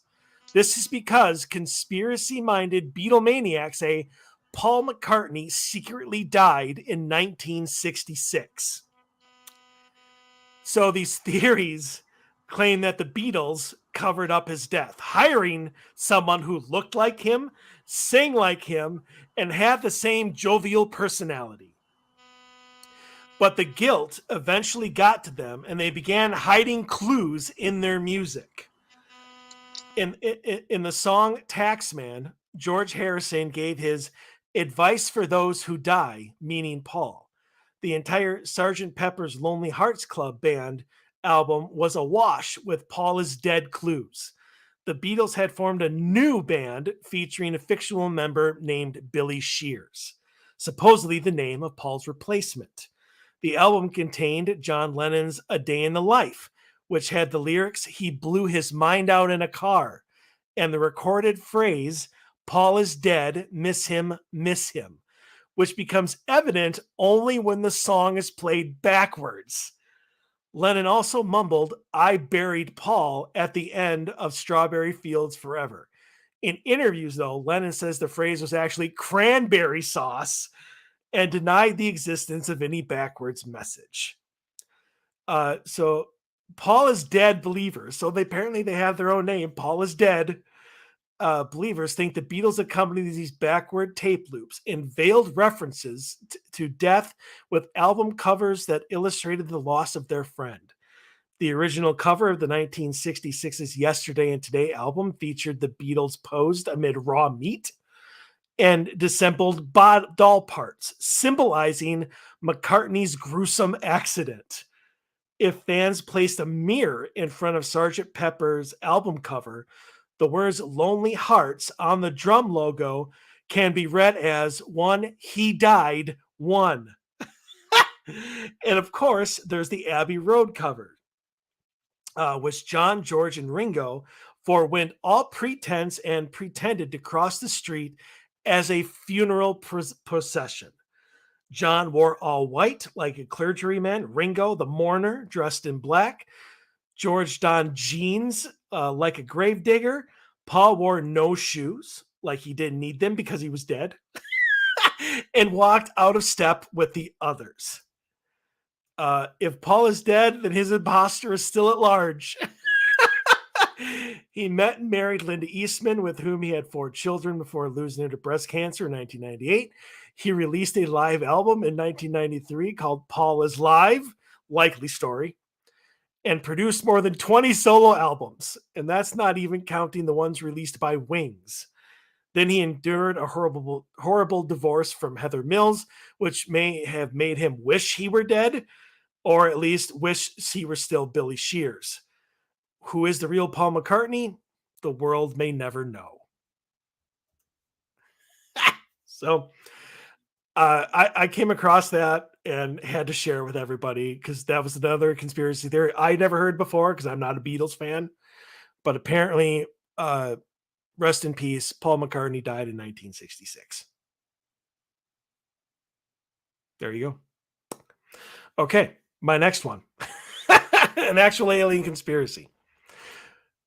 This is because conspiracy-minded Beatlemaniacs say Paul McCartney secretly died in 1966. So these theories claim that the Beatles covered up his death, hiring someone who looked like him, sang like him, and had the same jovial personality. But the guilt eventually got to them, and they began hiding clues in their music. In the song Taxman, George Harrison gave his advice for those who die, meaning Paul. The entire Sgt. Pepper's Lonely Hearts Club Band album was awash with Paul is dead clues. The Beatles had formed a new band featuring a fictional member named Billy Shears, supposedly the name of Paul's replacement. The album contained John Lennon's A Day in the Life, which had the lyrics, "He blew his mind out in a car," and the recorded phrase, "Paul is dead, miss him," which becomes evident only when the song is played backwards. Lennon also mumbled, "I buried Paul" at the end of Strawberry Fields Forever. In interviews, though, Lennon says the phrase was actually cranberry sauce and denied the existence of any backwards message. So Paul is dead believers. So apparently they have their own name. Paul is dead. Believers think the Beatles accompanied these backward tape loops and veiled references to death with album covers that illustrated the loss of their friend. The original cover of the 1966's Yesterday and Today album featured the Beatles posed amid raw meat and disassembled doll parts, symbolizing McCartney's gruesome accident. If fans placed a mirror in front of Sgt. Pepper's album cover, the words Lonely Hearts on the drum logo can be read as one, he died, one. And of course, there's the Abbey Road cover, which John, George, and Ringo forwent all pretense and pretended to cross the street as a funeral procession. John wore all white like a clergyman. Ringo, the mourner, dressed in black. George donned jeans like a gravedigger. Paul wore no shoes, like he didn't need them because he was dead, and walked out of step with the others. If Paul is dead, then his imposter is still at large. He met and married Linda Eastman, with whom he had 4 children before losing her to breast cancer in 1998. He released a live album in 1993 called Paul is Live, likely story, and produced more than 20 solo albums. And that's not even counting the ones released by Wings. Then he endured a horrible divorce from Heather Mills, which may have made him wish he were dead, or at least wish he were still Billy Shears. Who is the real Paul McCartney? The world may never know. So I came across that and had to share with everybody because that was another conspiracy theory I never heard before because I'm not a Beatles fan. But apparently, rest in peace, Paul McCartney died in 1966. There you go. Okay, my next one. An actual alien conspiracy.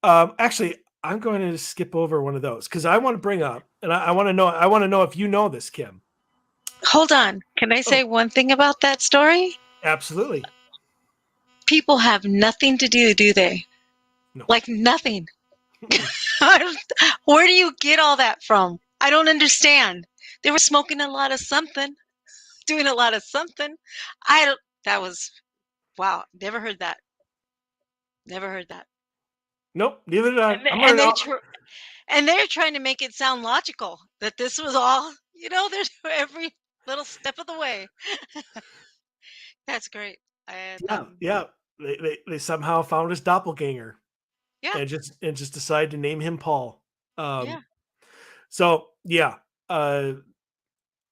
Actually, I'm going to skip over one of those because I want to bring up, and I want to know if you know this, Kim. Hold on. Can I say one thing about that story? Absolutely. People have nothing to do they? No. Like nothing. Where do you get all that from? I don't understand. They were smoking a lot of something, doing a lot of something. That was, wow, never heard that. Never heard that. Nope, neither did I. And, I'm and learning they all. tr- and they're trying to make it sound logical that this was all, there's every little step of the way. That's great. I Yeah, yeah. They somehow found his doppelganger Yeah, and just decided to name him Paul. yeah. Um, so yeah, uh,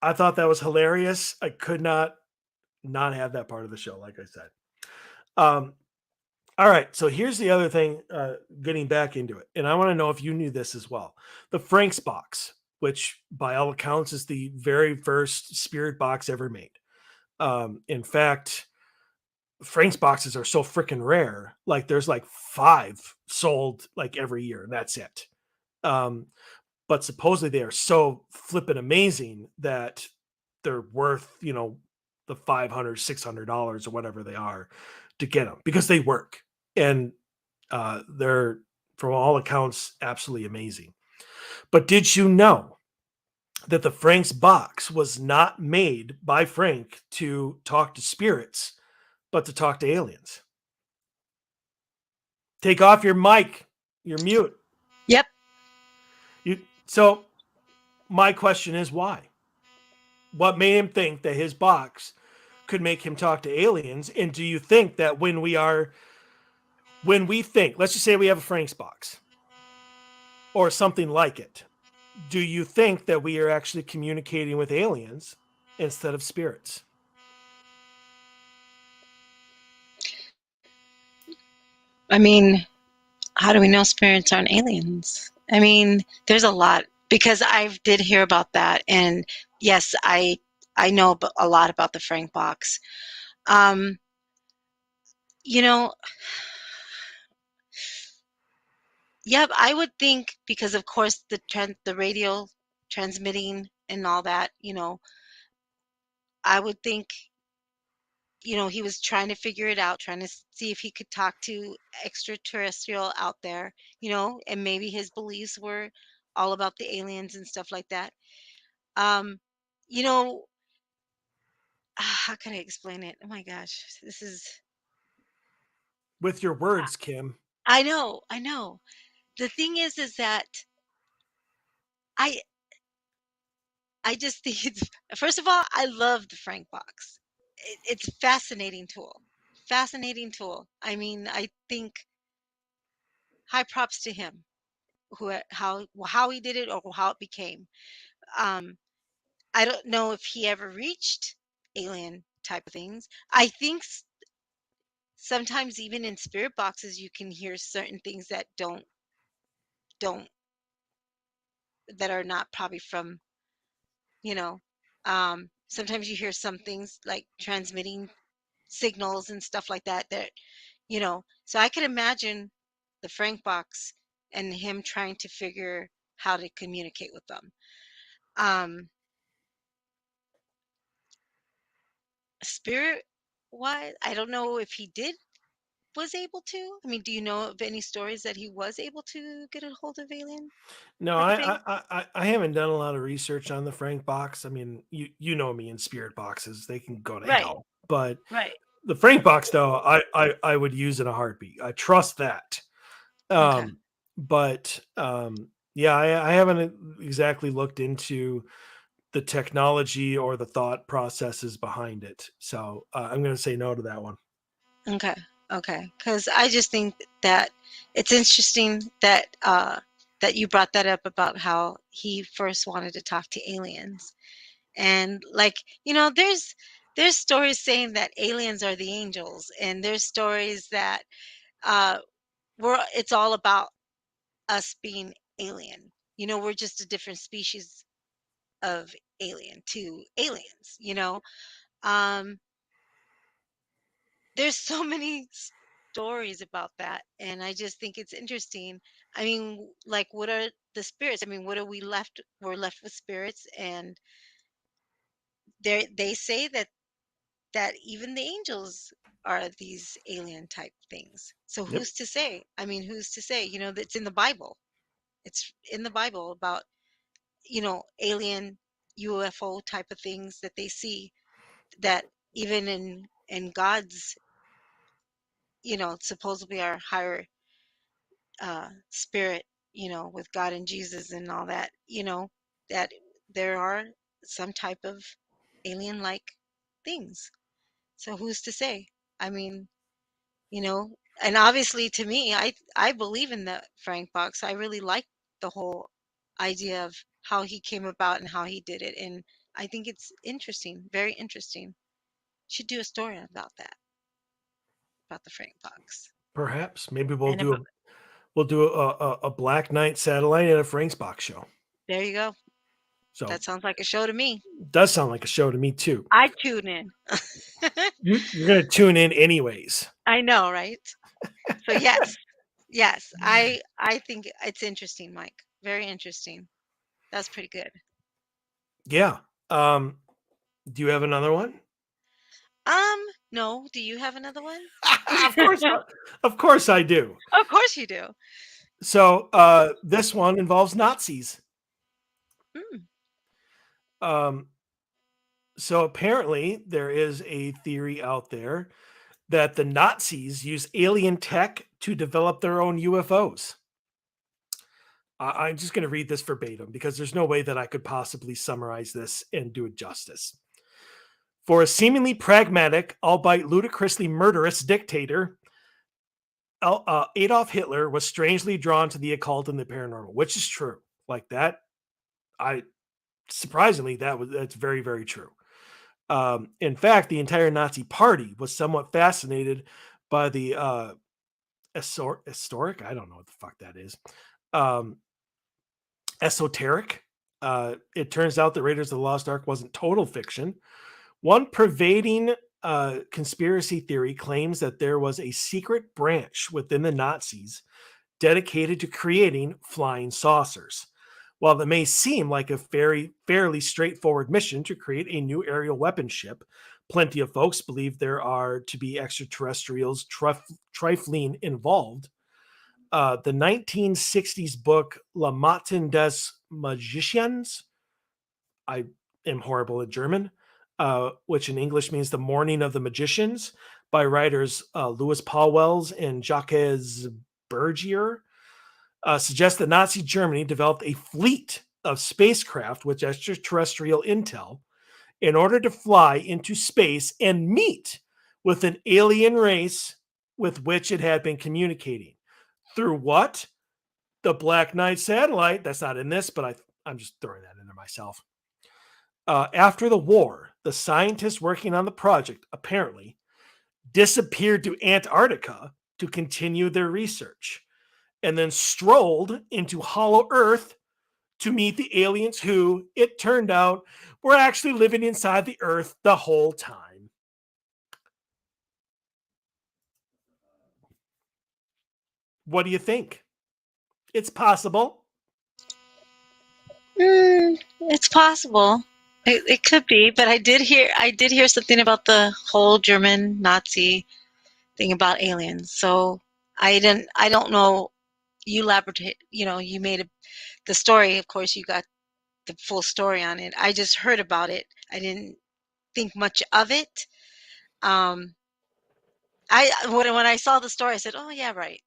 I thought that was hilarious. I could not have that part of the show, like I said. Um, all right, so here's the other thing. Getting back into it, and I want to know if you knew this as well. The Frank's box, which by all accounts is the very first spirit box ever made. In fact, Frank's boxes are so freaking rare. Like there's like 5 sold like every year, and that's it. Um, but supposedly they are so flippin' amazing that they're worth, the $500, $600 or whatever they are to get them because they work. And they're, from all accounts, absolutely amazing. But did you know that the Frank's box was not made by Frank to talk to spirits, but to talk to aliens? Take off your mic. You're mute. Yep. So my question is why? What made him think that his box could make him talk to aliens? And do you think that when we think, let's just say we have a Frank's box or something like it, do you think that we are actually communicating with aliens instead of spirits? I mean, how do we know spirits aren't aliens? I mean, there's a lot because I did hear about that, and yes, I know a lot about the Frank box. Um, you know, yeah, I would think because of course the radio transmitting and all that, I would think, he was trying to figure it out, trying to see if he could talk to extraterrestrial out there, and maybe his beliefs were all about the aliens and stuff like that. Um, you know, how can I explain it? Oh my gosh, this is, With your words, Kim. I know. The thing is that I, I just think it's, first of all, I love the Frank box. It's a fascinating tool. Fascinating tool. I mean, I think high props to him, how he did it or how it became. Um, I don't know if he ever reached alien type of things. I think sometimes even in spirit boxes you can hear certain things that don't that are not probably from, you know. Sometimes you hear some things like transmitting signals and stuff like that so I could imagine the Frank box and him trying to figure how to communicate with them. Um, Spirit wise, I don't know if he was able to. I mean, do you know of any stories that he was able to get a hold of alien No, type of I, thing? I haven't done a lot of research on the Frank box. I mean, you know me in spirit boxes; they can go to Right, hell. But right. the Frank box, though, I would use in a heartbeat. I trust that. Okay. Um, but yeah, I haven't exactly looked into the technology or the thought processes behind it. So I'm going to say no to that one. Okay. Okay. Because I just think that it's interesting that you brought that up about how he first wanted to talk to aliens. And like, there's stories saying that aliens are the angels, and there's stories that uh it's all about us being alien. We're just a different species of alien to aliens. Um there's so many stories about that, and I just think it's interesting. I mean, like, what are the spirits? I mean, what are we're left with spirits, and they say that even the angels are these alien type things. So Yep. who's to say? I mean, who's to say? That's in the Bible. It's in the Bible about, alien. UFO type of things that they see, that even in God's, supposedly our higher spirit, with God and Jesus and all that, that there are some type of alien-like things. So who's to say? I mean, you know, and obviously to me, I believe in the Frank box. I really like the whole idea of how he came about and how he did it, and I think it's interesting, very interesting. Should do a story about that, about the Frank box. Perhaps maybe we'll And do a Black Knight satellite and a Frank's box show. there you go. So That sounds like a show to me. does sound like a show to me too. I tune in. You're going to tune in anyways. I know, right? So yes, yes, I think it's interesting, Mike. Very interesting. That's pretty good. Yeah. Do you have another one? No. Do you have another one? Of course I do. Of course you do. So this one involves Nazis. So apparently there is a theory out there that the Nazis use alien tech to develop their own UFOs. I'm just going to read this verbatim because there's no way that I could possibly summarize this and do it justice. For a seemingly pragmatic, albeit ludicrously murderous dictator, Adolf Hitler was strangely drawn to the occult and the paranormal, which is true. Like that, surprisingly, that's very, very true. In fact, the entire Nazi party was somewhat fascinated by the historic. I don't know what the fuck that is. Esoteric. It turns out that Raiders of the Lost Ark wasn't total fiction. One pervading conspiracy theory claims that there was a secret branch within the Nazis dedicated to creating flying saucers. While it may seem like a fairly straightforward mission to create a new aerial weapon ship, plenty of folks believe there are to be extraterrestrials trifling involved. The 1960s book La Matin des Magiciens, I am horrible at German, which in English means The Morning of the Magicians, by writers Louis Pauwels and Jacques Bergier, suggests that Nazi Germany developed a fleet of spacecraft with extraterrestrial intel in order to fly into space and meet with an alien race with which it had been communicating. Through what? The Black Knight satellite. That's not in this, but I'm just throwing that in there myself. After the war, the scientists working on the project apparently disappeared to Antarctica to continue their research, and then strolled into Hollow Earth to meet the aliens who, it turned out, were actually living inside the Earth the whole time. What do you think? It's possible. It's possible. It could be, but I did hear something about the whole German Nazi thing about aliens. So I don't know. You elaborate. You made the story. Of course, you got the full story on it. I just heard about it. I didn't think much of it. When I saw the story, I said, "Oh yeah, right."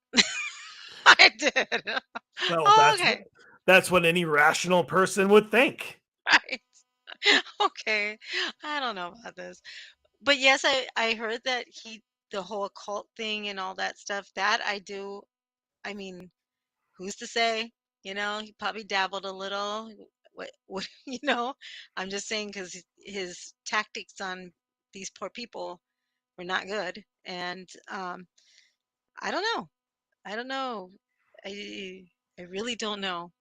I did. Well, Oh, okay. That's what any rational person would think. Right. Okay. I don't know about this. But yes, I heard that the whole occult thing and all that stuff, that I do. I mean, who's to say? He probably dabbled a little. What, I'm just saying because his tactics on these poor people were not good. And I don't know. I don't know. I really don't know.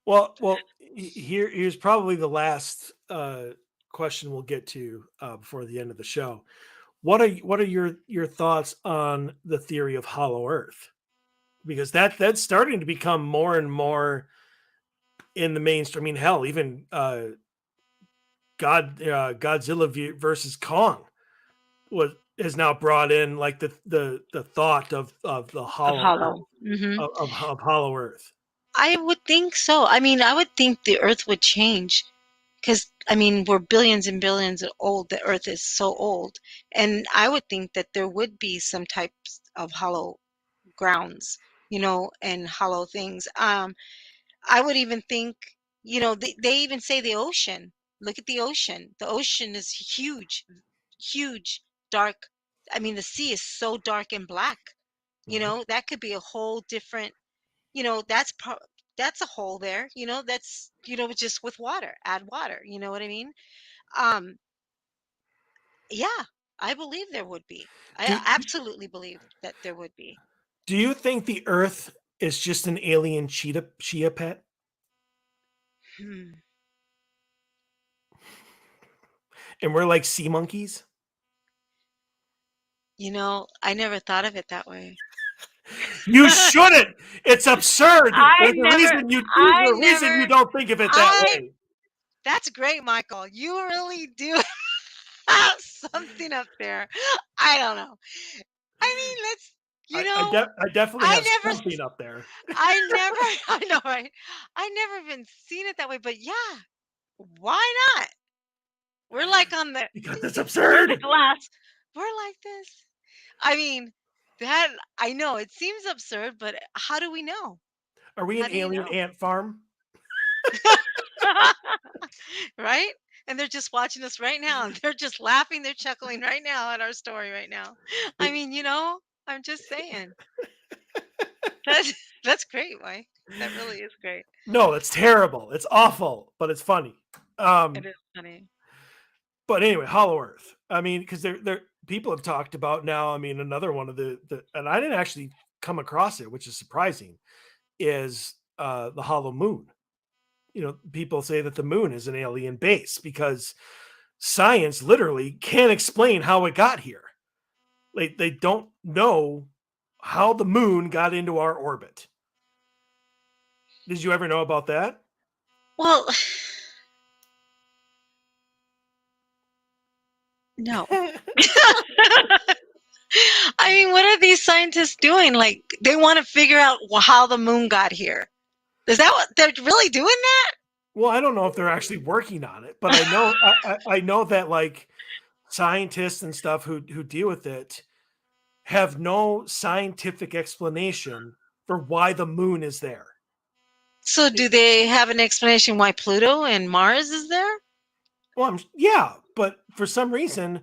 Well, here's probably the last question we'll get to before the end of the show. What are your thoughts on the theory of Hollow Earth? Because that's starting to become more and more in the mainstream. I mean, hell, even Godzilla versus Kong has now brought in like the thought of the hollow Hollow. of Hollow Earth. I would think so. I mean, I would think the Earth would change because, I mean, we're billions and billions of old. The Earth is so old. And I would think that there would be some types of hollow grounds, and hollow things. I would even think, they even say the ocean. Look at the ocean. The ocean is huge, huge, dark. I mean, the sea is so dark and black. That could be a whole different, that's that's a hole there. That's just with water. Add water. You know what I mean? Um, yeah, I believe there would be. I Do absolutely believe that there would be. do you think the Earth is just an alien chia pet, Hmm. and we're like sea monkeys? I never thought of it that way. You shouldn't. It's absurd. I There's a reason you don't think of it that I way. That's great, Michael. You really do have something up there. I don't know. I mean, I definitely I have never, something up there I never, I know, right? I never even seen it that way, but yeah, why not? We're like on the, because it's we're the absurd. glass. We're like this. I mean, that, I know it seems absurd, but how do we know? Are we How an do you alien know? ant farm? Right? And they're just watching us right now. They're just laughing, they're chuckling right now at our story right now. I mean, I'm just saying. That's that's great, Mike. That really is great. No, it's terrible. It's awful, but it's funny. It is funny. But anyway, Hollow Earth. I mean, because there people have talked about now. I mean, another one of the and I didn't actually come across it, which is surprising, is the Hollow Moon. People say that the moon is an alien base because science literally can't explain how it got here. They don't know how the moon got into our orbit. Did you ever know about that? Well, no. I mean, what are these scientists doing? Like, they want to figure out how the moon got here. Is that what they're really doing that? Well, I don't know if they're actually working on it, but I know that like scientists and stuff who deal with it have no scientific explanation for why the moon is there. So, do they have an explanation why Pluto and Mars is there? Well, yeah, but for some reason,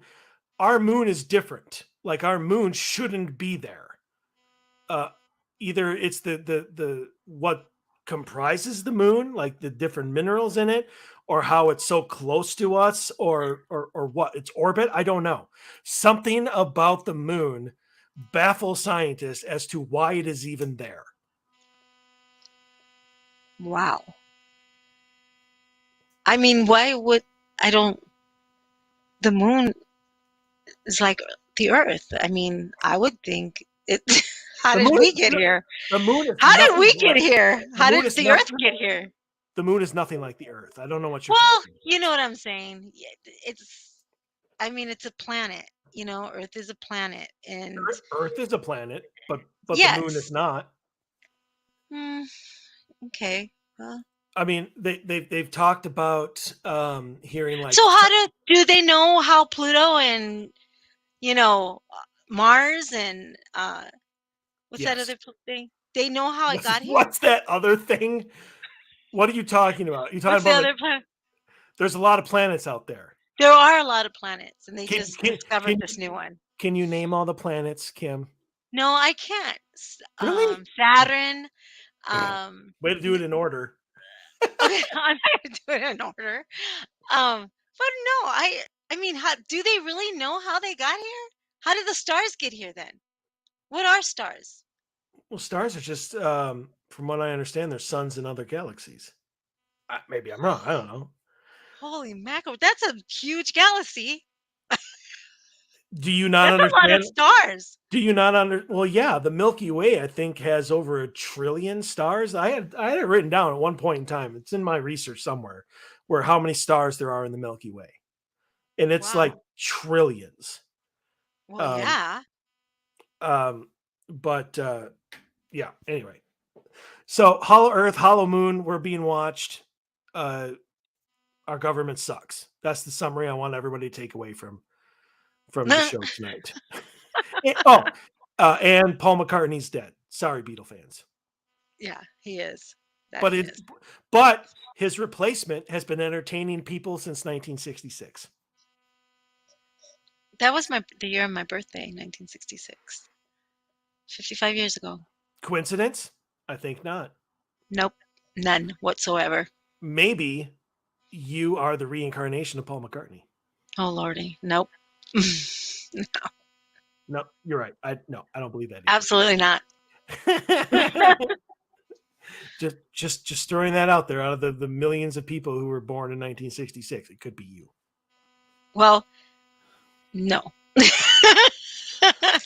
our moon is different. Like our moon shouldn't be there. Uh, Either it's the what comprises the moon, like the different minerals in it, or how it's so close to us, or what its orbit. I don't know. Something about the moon baffles scientists as to why it is even there. Wow. I mean, why would I don't the moon is like the Earth. I mean, I would think it. How The did moon we is get here? the moon is How did nothing we get like here? the How moon did is the not Earth get here? the moon is nothing like the Earth. I don't know what you're Well, talking you know about. what I'm saying. It's. I mean, it's a planet. Earth is a planet, and Earth is a planet, but the moon is yes. not. Hmm, okay. Well, I mean, they've talked about hearing like so how do they know how Pluto and you know Mars and what's that yes. other thing? They know how it got here. What's that other thing? What are you talking about? You're talking What's the about like other planet? there's a lot of planets out there. There are a lot of planets, and they Can just can discovered can, this new one. can you name all the planets, Kim? No, I can't. Really? Saturn. Um, Way to do it in order. okay, I'm not gonna do it in order. But no, I mean, how do they really know how they got here? How did the stars get here then? What are stars? Well, stars are just, from what I understand, they're suns in other galaxies. Maybe I'm wrong. I don't know. Holy mackerel, that's a huge galaxy. Do you not That's a lot of understand? stars. Do you not Well, yeah, the Milky Way, I think, has over 1 trillion stars. I had it written down at one point in time. It's in my research somewhere, where how many stars there are in the Milky Way, and it's like Wow. trillions. Well, Um, yeah. um, but yeah. Anyway, So Hollow Earth, Hollow Moon, we're being watched. Our government sucks. That's the summary I want everybody to take away from the show tonight. And Paul McCartney's dead. Sorry, Beatle fans. Yeah, he is. But his replacement has been entertaining people since 1966. That was the year of my birthday, 1966. 55 years ago. Coincidence? I think not. Nope. None whatsoever. Maybe you are the reincarnation of Paul McCartney. Oh, Lordy. Nope. No, you're right. I don't believe that either. Absolutely not. just throwing that out there. Out of the millions of people who were born in 1966, it could be you. Well, no.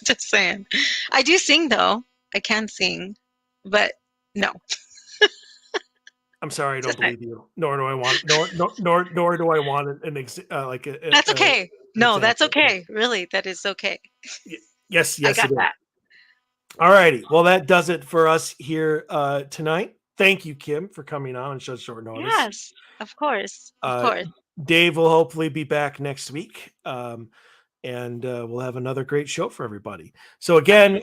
Just saying. I do sing, though. I can sing, but no. I'm sorry, I don't believe you. Nor do I want. Nor do I want That's okay. No, that's okay. Really, that is okay. Yes, I got that. All righty. Well, that does it for us here tonight. Thank you, Kim, for coming on on such short notice. Yes, of course. Of course. Dave will hopefully be back next week. And we'll have another great show for everybody. So again,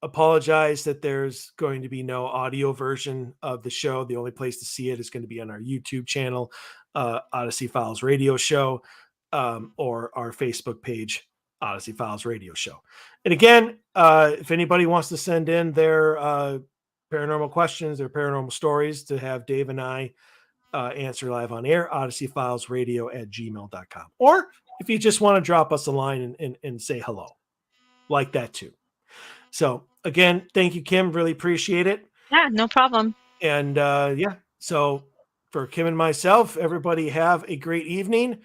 apologize that there's going to be no audio version of the show. The only place to see it is going to be on our YouTube channel, Odyssey Files Radio Show, or our Facebook page, Odyssey Files Radio Show. And again, if anybody wants to send in their paranormal questions, their paranormal stories to have Dave and I answer live on air, OdysseyFilesRadio@gmail.com. Or if you just want to drop us a line and say hello, like that too. So again, thank you, Kim. Really appreciate it. Yeah, no problem. And so for Kim and myself, everybody have a great evening.